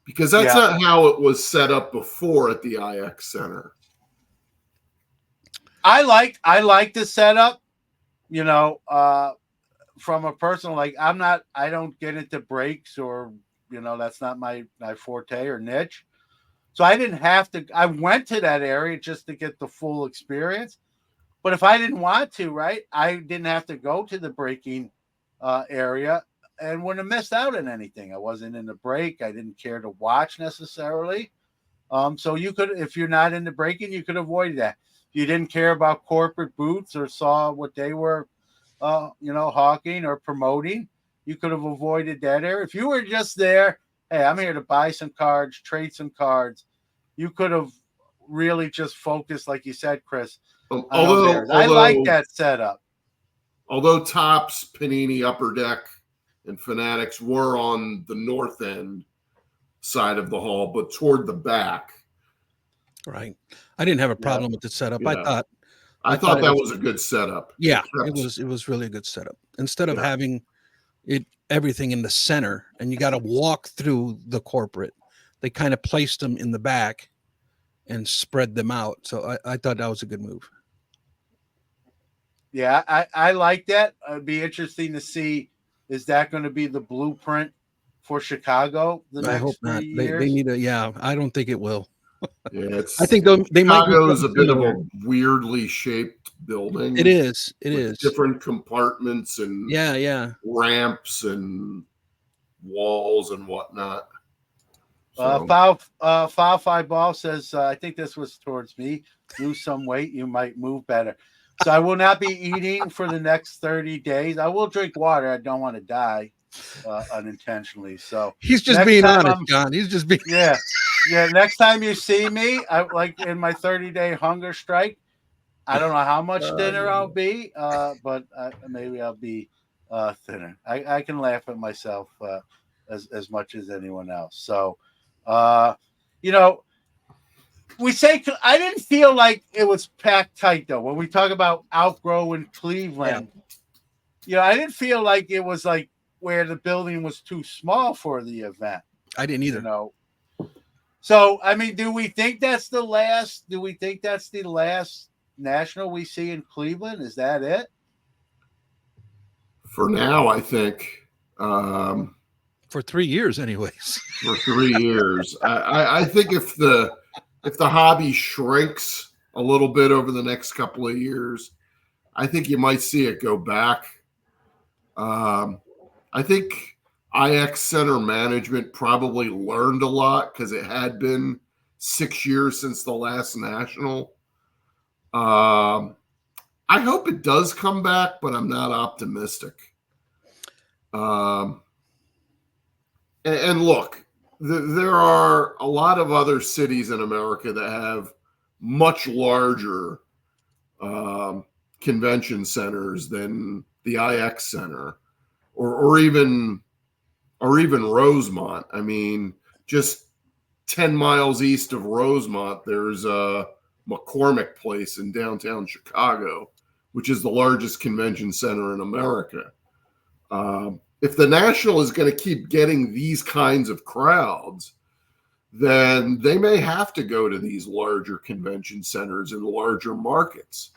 Because that's Yeah, not how it was set up before at the IX Center. I like the setup. From a personal, like I don't get into breaks, or that's not my forte or niche. So I didn't have to. I went to that area just to get the full experience. But if I didn't want to, right, I didn't have to go to the breaking area and wouldn't have missed out on anything. I wasn't in the break. I didn't care to watch necessarily. So you could, if you're not into breaking, you could avoid that. If you didn't care about corporate booths or saw what they were, hawking or promoting, you could have avoided that area. If you were just there, hey, I'm here to buy some cards, trade some cards, you could have really just focused, like you said, Chris, on those Although, areas. I like that setup. although Tops, Panini, Upper Deck, and Fanatics were on the north end side of the hall, but toward the back. Right. I didn't have a Yeah. problem with the setup. Yeah. I I thought thought it that was was a good setup. yeah, It kept- it was really a good setup. Instead of Yeah. having everything in the center and you got to walk through the corporate, they kind of placed them in the back and spread them out. So I thought that was a good move. Yeah, I like that. It'd be interesting to see, is that going to be the blueprint for Chicago the I hope next 3 not. They years? need a yeah. I don't think it will. Yeah, I think they might do Chicago is a something bit of similar. a weirdly shaped building. It is. It with is. different compartments and Yeah. ramps and walls and whatnot. So, Foul Five Ball says, I think this was towards me. Lose some weight, you might move better. So I will not be eating for the next 30 days. I will drink water. I don't want to die unintentionally. So He's just next being time honest, John. He's just being yeah. Next time you see me, I like in my 30-day hunger strike. I don't know how much thinner I'll be, but maybe I'll be thinner. I can laugh at myself as much as anyone else. So, you know, we say I didn't feel like it was packed tight though. When we talk about outgrow in Cleveland, I didn't feel like it was like where the building was too small for the event. I didn't either. You know. So, I mean, do we think that's the last? Do we think that's the last national we see in Cleveland? Is that it? For now, I think. For 3 years, anyways. For 3 years, I think if the hobby shrinks a little bit over the next couple of years, I think you might see it go back. I think IX Center management probably learned a lot because it had been 6 years since the last national. I hope it does come back, but I'm not optimistic. And look, there are a lot of other cities in America that have much larger convention centers than the IX Center, or even Rosemont. I mean, just 10 miles east of Rosemont, there's a McCormick Place in downtown Chicago, which is the largest convention center in America. If the National is going to keep getting these kinds of crowds, then they may have to go to these larger convention centers in larger markets.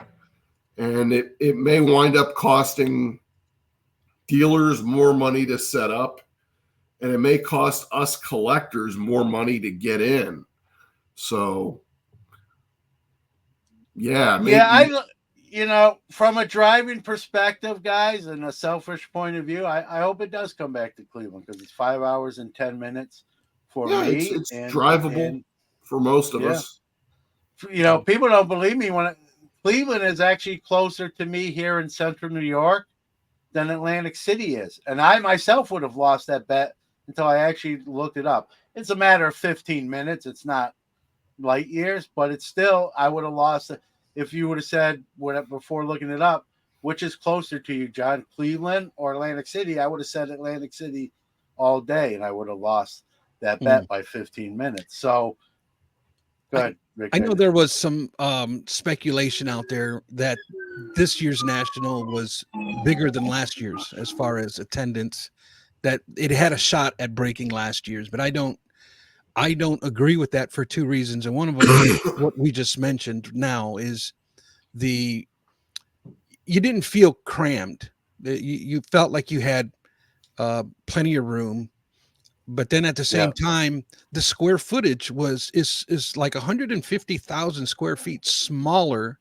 And it may wind up costing dealers more money to set up, and it may cost us collectors more money to get in. So, yeah. Yeah, from a driving perspective, guys, and a selfish point of view, I hope it does come back to Cleveland because it's 5 hours and 10 minutes for me. It's drivable for most of us. People don't believe me when Cleveland is actually closer to me here in central New York than Atlantic City is. And I myself would have lost that bet until I actually looked it up. It's a matter of 15 minutes. It's not light years, but it's still, I would have lost it. If you would have said before looking it up, which is closer to you, John, Cleveland or Atlantic City, I would have said Atlantic City all day, and I would have lost that bet by 15 minutes. So, go ahead, Rick. I know there was some speculation out there that this year's National was bigger than last year's as far as attendance, that it had a shot at breaking last year's, but I don't agree with that for two reasons. And one of them is what we just mentioned now is you didn't feel crammed. You felt like you had plenty of room, but then at the same time, the square footage is like 150,000 square feet smaller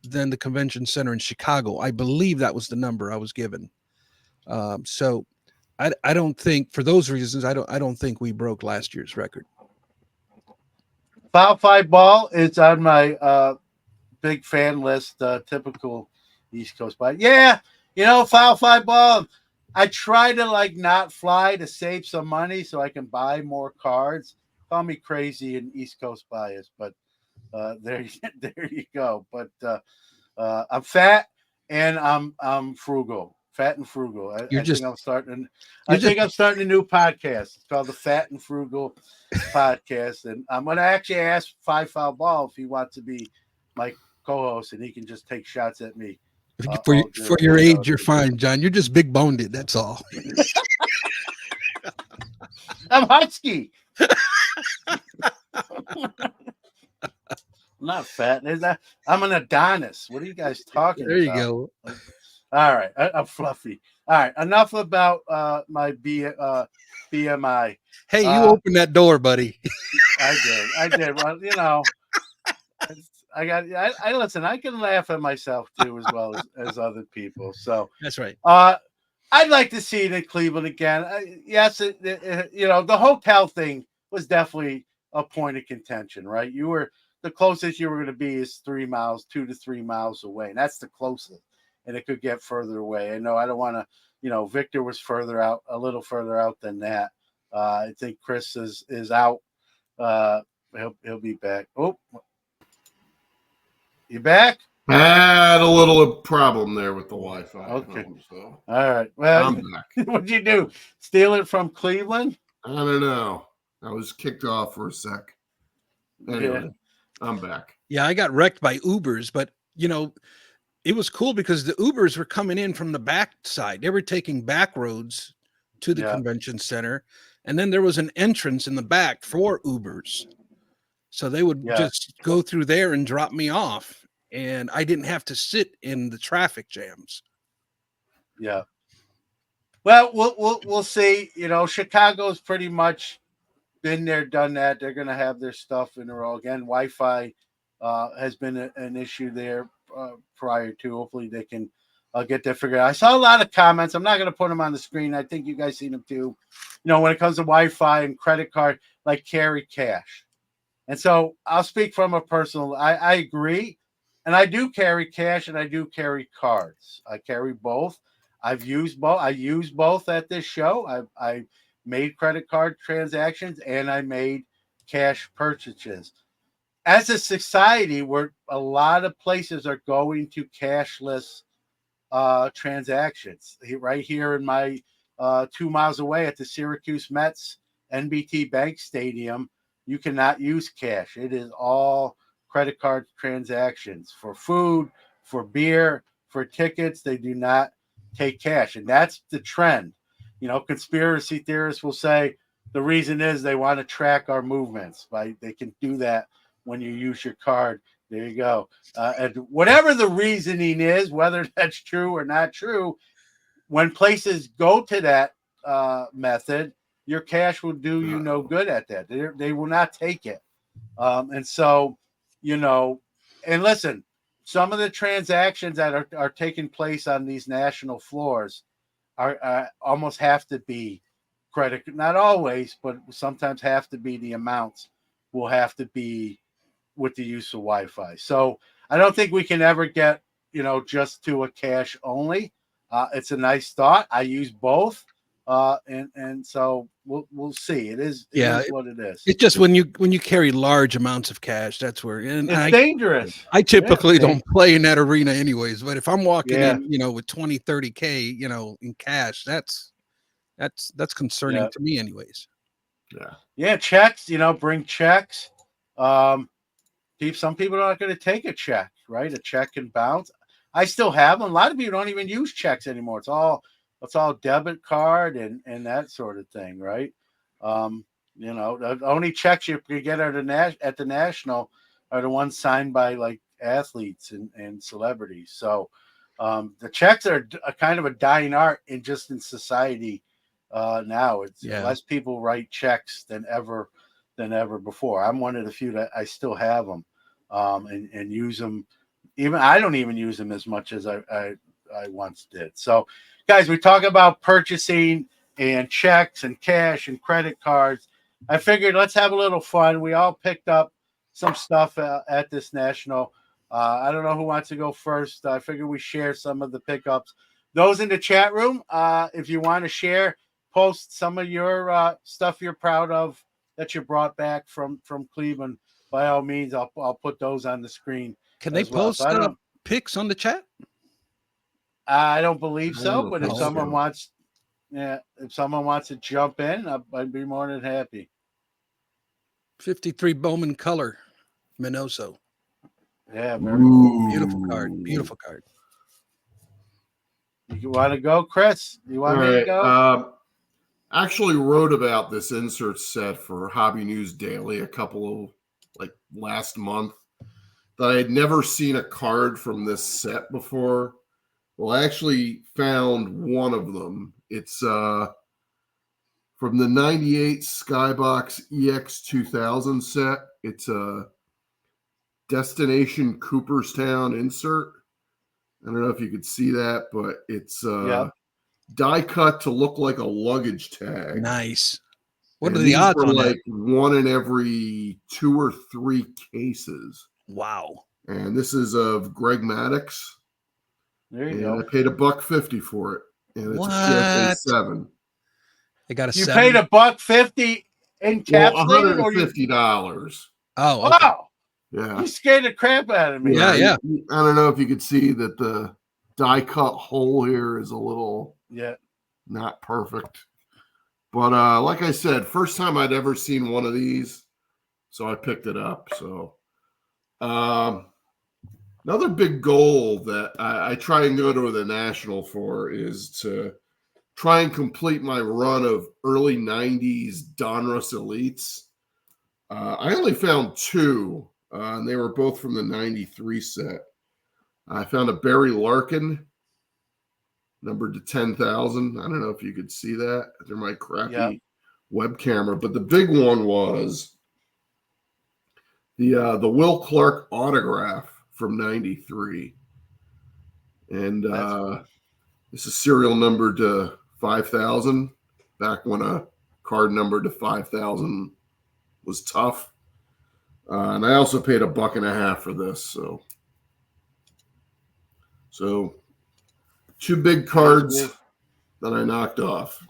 than the convention center in Chicago. I believe that was the number I was given. So I don't think, for those reasons, I don't think we broke last year's record. Foul Five Ball is on my big fan list. Typical East Coast bike. Yeah, Foul Five Ball. I try to not fly to save some money so I can buy more cards. Call me crazy in East Coast bias, but there you go. But I'm fat and I'm frugal. Fat and frugal. I think I'm starting a new podcast. It's called the Fat and Frugal Podcast, and I'm going to actually ask Five Foul Ball if he wants to be my co-host, and he can just take shots at me. For your age, you're fine, John. You're just big boned. That's all. I'm husky. I'm not fat. I'm an Adonis. What are you guys talking about? There you go. All right, I'm fluffy. All right, enough about my BMI. Hey, you opened that door, buddy. I did. Well, I listen. I can laugh at myself too, as well as other people. So that's right. I'd like to see it in Cleveland again. Yes, the hotel thing was definitely a point of contention, right? The closest you were going to be is 2 to 3 miles away, and that's the closest. And it could get further away. I know I don't want to, Victor was a little further out than that. I think Chris is out. He'll be back. Oh, you back? Had a little problem there with the Wi-Fi. Okay. So. All right. Well, I'm back. What'd you do? Steal it from Cleveland? I don't know. I was kicked off for a sec. Anyway, I'm back. Yeah, I got wrecked by Ubers, but it was cool because the Ubers were coming in from the back side. They were taking back roads to the Yeah. convention center, and then there was an entrance in the back for Ubers. So they would Yeah. just go through there and drop me off, and I didn't have to sit in the traffic jams. Yeah. Well, we'll see. You know, Chicago's pretty much been there, done that. They're going to have their stuff in a row again. Wi-Fi has been an issue there prior to. Hopefully, they can get that figured out. I saw a lot of comments. I'm not going to put them on the screen. I think you guys seen them too. You know, when it comes to Wi-Fi and credit card, like carry cash. And so I'll speak from a personal. I agree, and I do carry cash and I do carry cards. I carry both. I've used both. I use both at this show. I made credit card transactions and I made cash purchases. As a society, where a lot of places are going to cashless transactions. Right here in my 2 miles away at the Syracuse Mets NBT Bank Stadium, you cannot use cash. It is all credit card transactions for food, for beer, for tickets. They do not take cash. And that's the trend. You know, conspiracy theorists will say the reason is they want to track our movements. They can do that when you use your card. There you go. And whatever the reasoning is, whether that's true or not true, when places go to that method, your cash will do you no good at that. They will not take it. And so, you know, and listen, some of the transactions that are taking place on these national floors are almost have to be credit, not always, but sometimes have to be, the amounts will have to be with the use of Wi-Fi. So I don't think we can ever get, you know, just to a cash only. It's a nice thought. I use both. And so we'll see. It is what it is. It's just when you carry large amounts of cash, that's where, and it's dangerous. I typically don't play in that arena anyways, but if I'm walking Yeah. in, you know, with 20, 30K, you know, in cash, that's concerning to me anyways. Yeah. Checks, you know, bring checks. Some people are not going to take a check, right? A check can bounce. I still have them. A lot of people don't even use checks anymore. It's all debit card and that sort of thing, right? You know, the only checks you can get at the national are the ones signed by like athletes and celebrities. So the checks are a kind of a dying art in society now. It's less people write checks than ever before. I'm one of the few that I still have them and use them. Even I don't even use them as much as I once did. So, guys, we talk about purchasing and checks and cash and credit cards. I figured let's have a little fun. We all picked up some stuff at this national. I don't know who wants to go first. I figured we share some of the pickups. Those in the chat room, if you want to share, post some of your stuff you're proud of that you brought back from Cleveland. By all means, I'll put those on the screen. Can they post so pics on the chat? I don't believe so, but if someone wants, if someone wants to jump in, I'd be more than happy. 53 Bowman color, Minoso. Yeah, very cool. Beautiful card. Beautiful card. You want to go, Chris? You want me to go? Actually wrote about this insert set for Hobby News Daily a couple of last month that I had never seen a card from this set before. Well, I actually found one of them. It's from the 98 Skybox EX 2000 set. It's a Destination Cooperstown insert. I don't know if you could see that, but it's die cut to look like a luggage tag. Nice. What are the odds on that? One in every 2 or 3 cases. Wow. And this is of Greg Maddox. There you go. I paid $150 for it. And it's a PSA 7. They got a you 7? Paid $150 encapsulated? Well, $150. Oh, okay. Wow. Yeah. You scared the crap out of me. Yeah. I don't know if you could see that the die cut hole here is a little not perfect. But like I said, first time I'd ever seen one of these, so I picked it up. So another big goal that I try and go to the national for is to try and complete my run of early 90s Donruss Elites. I only found two, and they were both from the 93 set. I found a Barry Larkin, numbered to 10,000. I don't know if you could see that through my crappy web camera, but the big one was the Will Clark autograph from 93. And Cool. this is serial numbered to 5,000, back when a card numbered to 5,000 was tough. And I also paid $1.50 for this. So 2 big cards that I knocked off.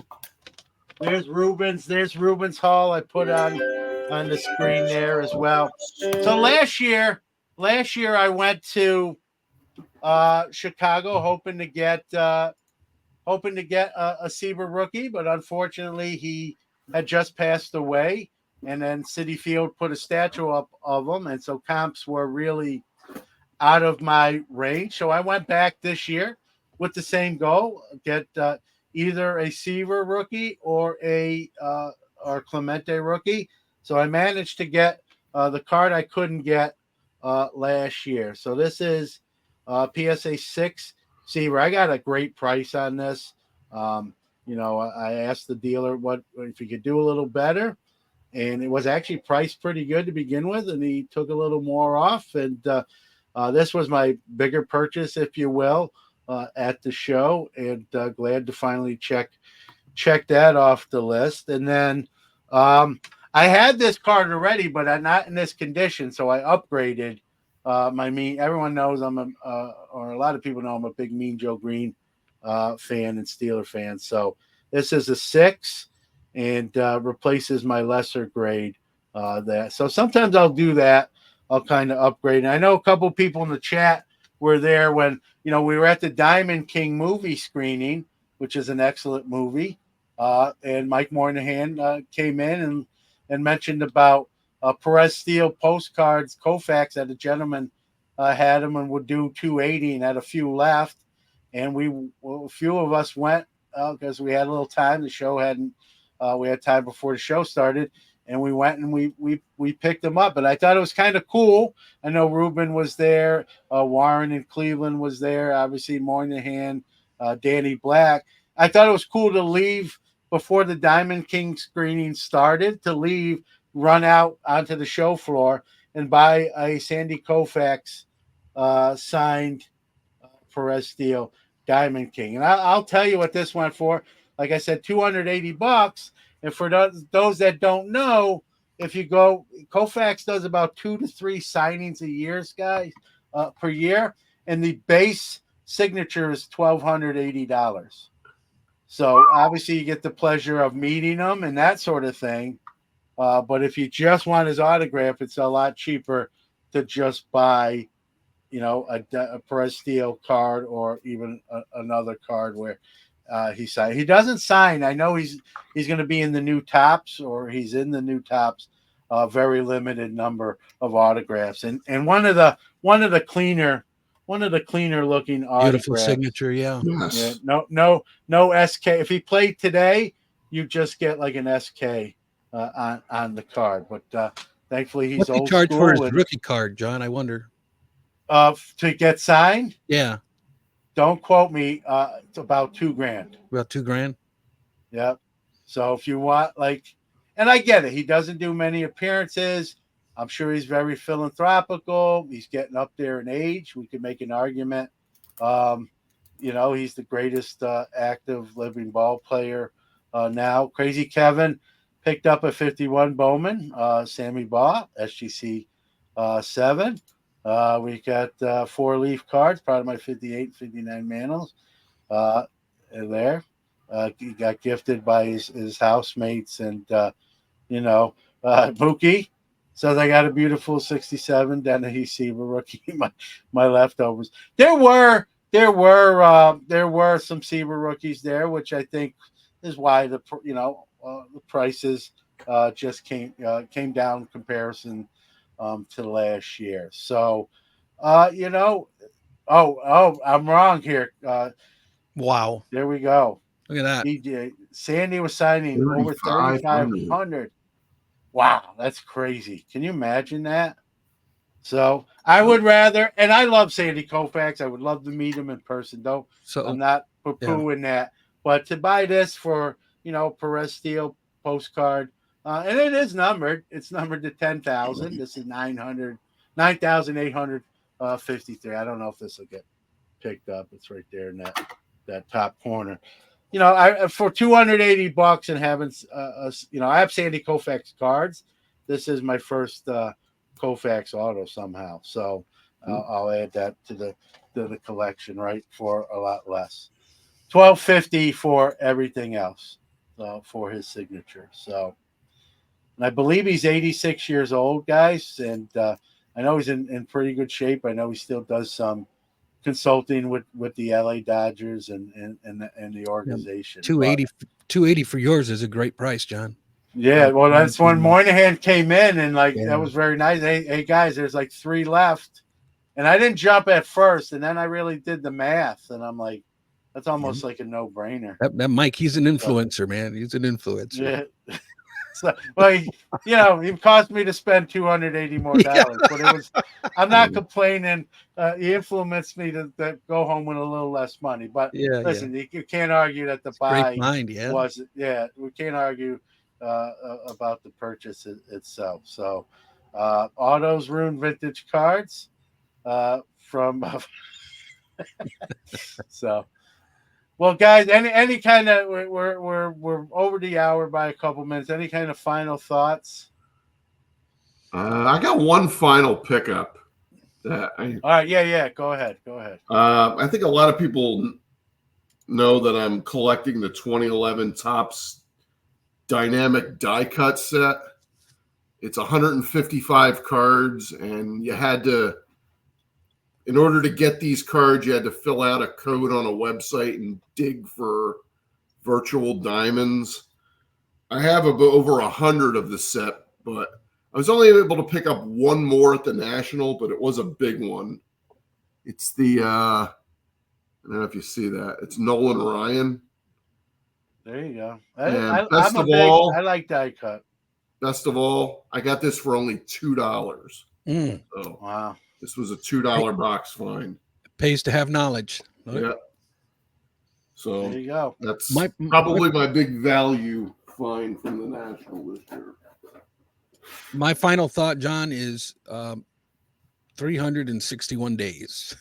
There's Ruben's haul I put on the screen there as well. So last year I went to Chicago hoping to get a Seaver rookie, but unfortunately he had just passed away, and then Citi Field put a statue up of him, and so comps were really out of my range. So I went back this year with the same goal: get either a Seaver rookie or a or Clemente rookie. So I managed to get the card I couldn't get last year. So this is PSA 6 Seaver. I got a great price on this. I asked the dealer what if he could do a little better, and it was actually priced pretty good to begin with, and he took a little more off. And this was my bigger purchase, if you will, at the show, and glad to finally check that off the list. And then I had this card already, but I'm not in this condition, so I upgraded. Everyone knows or a lot of people know I'm a big Mean Joe Green fan and Steeler fan. So this is a 6 and replaces my lesser grade. So sometimes I'll do that. I'll kind of upgrade. And I know a couple of people in the chat were there when we were at the Diamond King movie screening, which is an excellent movie. And Mike Moynihan came in and mentioned about Perez Steel postcards, Koufax, that a gentleman had them and would do 280 and had a few left. And a few of us went because we had a little time. The show we had time before the show started, and we went and we picked them up. And I thought it was kind of cool. I know Ruben was there, Warren in Cleveland was there, obviously Moynihan, Danny Black. I thought it was cool to leave before the Diamond King screening started, run out onto the show floor and buy a Sandy Koufax signed Perez Steel Diamond King. And I'll tell you what this went for. Like I said, $280. And for those that don't know, if you go, Koufax does about 2 to 3 signings a year, guys, per year, and the base signature is $1,280. So obviously you get the pleasure of meeting him and that sort of thing. But if you just want his autograph, it's a lot cheaper to just buy, a Perez Steel card or even another card where he signed. He doesn't sign. I know he's going to be in the new tops, or he's in the new tops. Very limited number of autographs, and one of the cleaner looking autographs. Beautiful signature, yeah. Yes. Yeah, no SK. If he played today, you just get like an SK on the card. But thankfully, he's What's he old charge school. for his rookie card, John? I wonder. To get signed? Yeah. Don't quote me. It's about $2,000. About $2,000. Yep. So if you want, and I get it, he doesn't do many appearances. I'm sure he's very philanthropical. He's getting up there in age. We could make an argument. He's the greatest active living ball player now. Crazy Kevin picked up a 51 Bowman, Sammy Baugh, SGC 7. We got 4-leaf cards, part of my 58, 59 Manals there. He got gifted by his housemates, and Mookie says I got a beautiful 67 Dennehy Seaver rookie. my leftovers. There were some Seaver rookies there, which I think is why the prices just came down in comparison to last year. So I'm wrong here. Wow. There we go. Look at that. Sandy was signing over 3,500. Wow, that's crazy. Can you imagine that? So I would rather, and I love Sandy Koufax. I would love to meet him in person, though. So I'm not poo-pooing that. But to buy this for, Perez Steel postcard, and it is numbered. It's numbered to 10,000. This is 9,853. I don't know if this will get picked up. It's right there in that top corner. I for $280 and having, I have Sandy Koufax cards. This is my first Koufax auto somehow. So I'll add that to the collection, right, for a lot less. $1,250 for everything else, for his signature. So, and I believe he's 86 years old, guys, and I know he's in pretty good shape. I know he still does some consulting with the LA Dodgers and the organization. 280 for yours is a great price, John. Yeah, well, that's when Moynihan came in, and that was very nice. Hey guys, there's like 3 left, and I didn't jump at first, and then I really did the math, and I'm like, that's almost like a no-brainer. That Mike, he's an influencer, man. He's an influencer. Yeah. So, well, he cost me to spend $280 more, but I'm not complaining. He influenced me to go home with a little less money. But listen, you can't argue that the buy was. Yeah, we can't argue about the purchase itself. So, Autos Ruined Vintage Cards from. So. Well, guys, any kind of we're over the hour by a couple minutes. Any kind of final thoughts? I got one final pickup. All right, yeah. Go ahead. I think a lot of people know that I'm collecting the 2011 Topps Dynamic Die Cut set. It's 155 cards, and you had to. In order to get these cards, you had to fill out a code on a website and dig for virtual diamonds. I have over 100 of the set, but I was only able to pick up one more at the National, but it was a big one. It's the, I don't know if you see that. It's Nolan Ryan. There you go. I like die cut. Best of all, I got this for only $2. So, wow. This was a $2 box find. It pays to have knowledge. Yeah. So there you go. That's probably my big value find from the National this year. My final thought, John, is 361 days.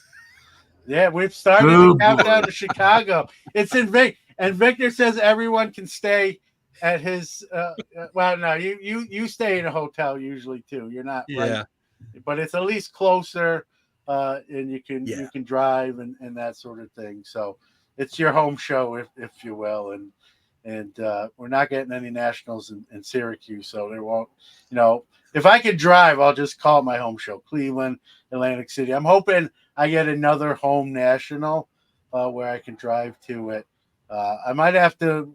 Yeah, we've started the countdown to Chicago. It's in Vic, and Victor says everyone can stay at his. Well, no, you stay in a hotel usually too. You're not. Yeah. Right, but it's at least closer, and you can drive and that sort of thing. So it's your home show, if you will, and we're not getting any Nationals in Syracuse, so there won't. If I could drive, I'll just call it my home show: Cleveland, Atlantic City. I'm hoping I get another home National where I can drive to it. I might have to.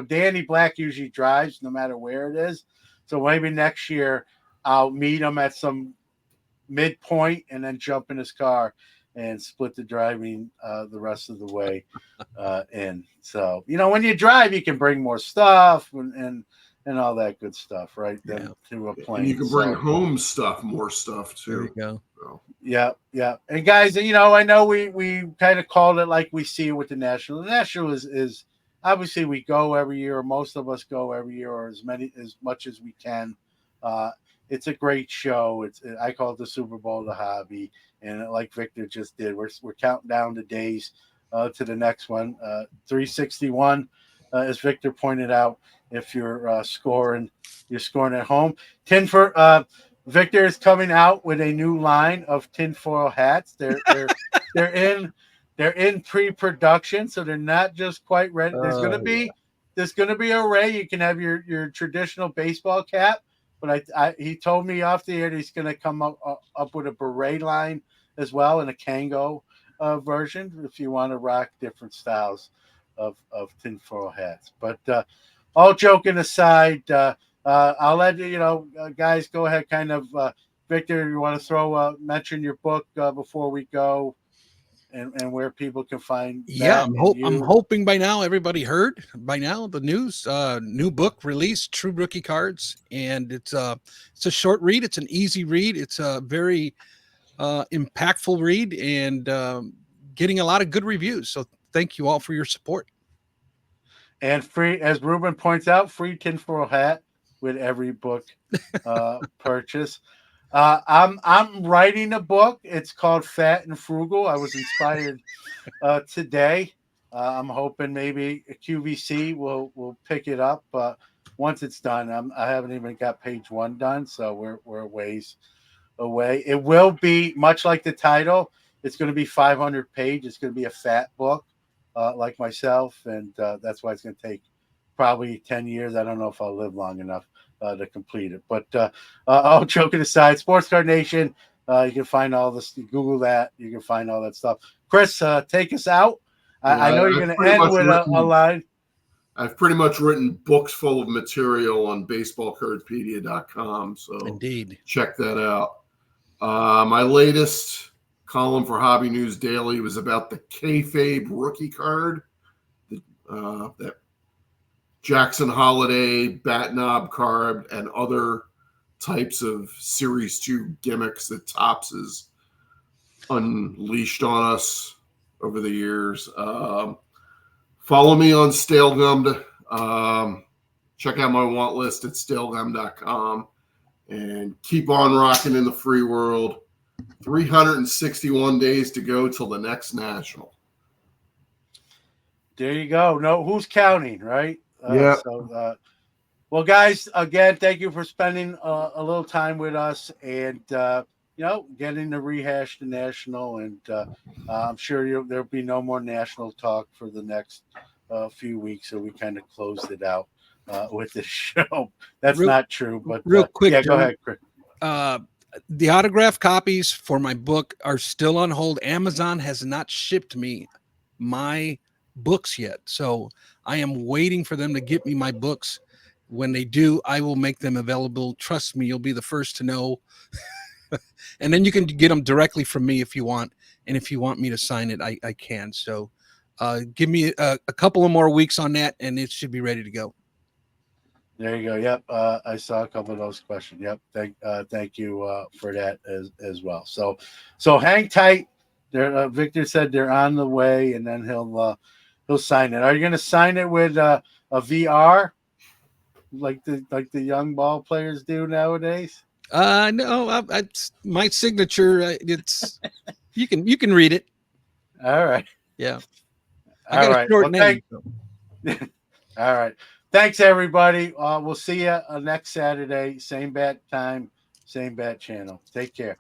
Danny Black usually drives no matter where it is, so maybe next year I'll meet him at some midpoint and then jump in his car and split the driving the rest of the way in. So when you drive, you can bring more stuff and all that good stuff, right? Then to a plane. And you can bring home more stuff too. There you go. So. Yeah. And guys, I know we kind of called it like we see it with the National. The National is obviously we go every year, or most of us go every year, or as much as we can. It's a great show. I call it the Super Bowl of the hobby, and like Victor just did, we're counting down the days to the next one. 361, as Victor pointed out. If you're scoring at home. Victor is coming out with a new line of tinfoil hats. They're in pre-production, so they're not just quite ready. There's gonna be an array. You can have your traditional baseball cap. But he told me off the air that he's going to come up with a beret line as well, and a Kango version if you want to rock different styles of tinfoil hats. But all joking aside, I'll let guys go ahead. Kind of, Victor, you want to mention your book before we go? and where people can find Yeah, that and I'm you. hoping by now everybody heard by now the news. New book released, True Rookie Cards, and it's a short read. It's an easy read. It's a very impactful read, and getting a lot of good reviews. So thank you all for your support. And free, as Ruben points out, free tinfoil hat with every book purchase. I'm writing a book. It's called Fat and Frugal. I was inspired today. I'm hoping maybe QVC will pick it up. Once it's done, I haven't even got page 1 done, so we're a ways away. It will be much like the title. It's going to be 500 pages. It's going to be a fat book, like myself, and that's why it's going to take probably 10 years. I don't know if I'll live long enough to complete it. But all joking aside, Sports Card Nation, you can find all this. Google that. You can find all that stuff. Chris, take us out. Yeah, I know you're going to end with a line. I've pretty much written books full of material on baseballcardpedia.com. So Indeed, check that out. My latest column for Hobby News Daily was about the kayfabe rookie card, that Jackson Holiday bat knob card, and other types of Series 2 gimmicks that Topps has unleashed on us over the years. Follow me on Stalegummed. Check out my want list at stalegum.com. And keep on rocking in the free world. 361 days to go till the next national. There you go. No, who's counting, right? Yeah. Well, guys, again, thank you for spending a little time with us and, getting to rehash the national. And I'm sure there'll be no more national talk for the next few weeks. So we kind of closed it out with this show. That's not true. But real quick, yeah, go ahead, Chris. The autograph copies for my book are still on hold. Amazon has not shipped me my books yet. So I am waiting for them to get me my books. When they do, I will make them available. Trust me, you'll be the first to know. And then you can get them directly from me if you want. And if you want me to sign it, I can. So give me a couple of more weeks on that, and it should be ready to go. There you go. Yep. I saw a couple of those questions. Yep. Thank you for that as well. So hang tight. There, Victor said they're on the way, and then he'll sign it. Are you going to sign it with a VR like the young ball players do nowadays? No, it's my signature. It's you can read it. All right. Yeah. I got a short name. All right. Thanks, everybody. We'll see you next Saturday. Same bat time, same bat channel. Take care.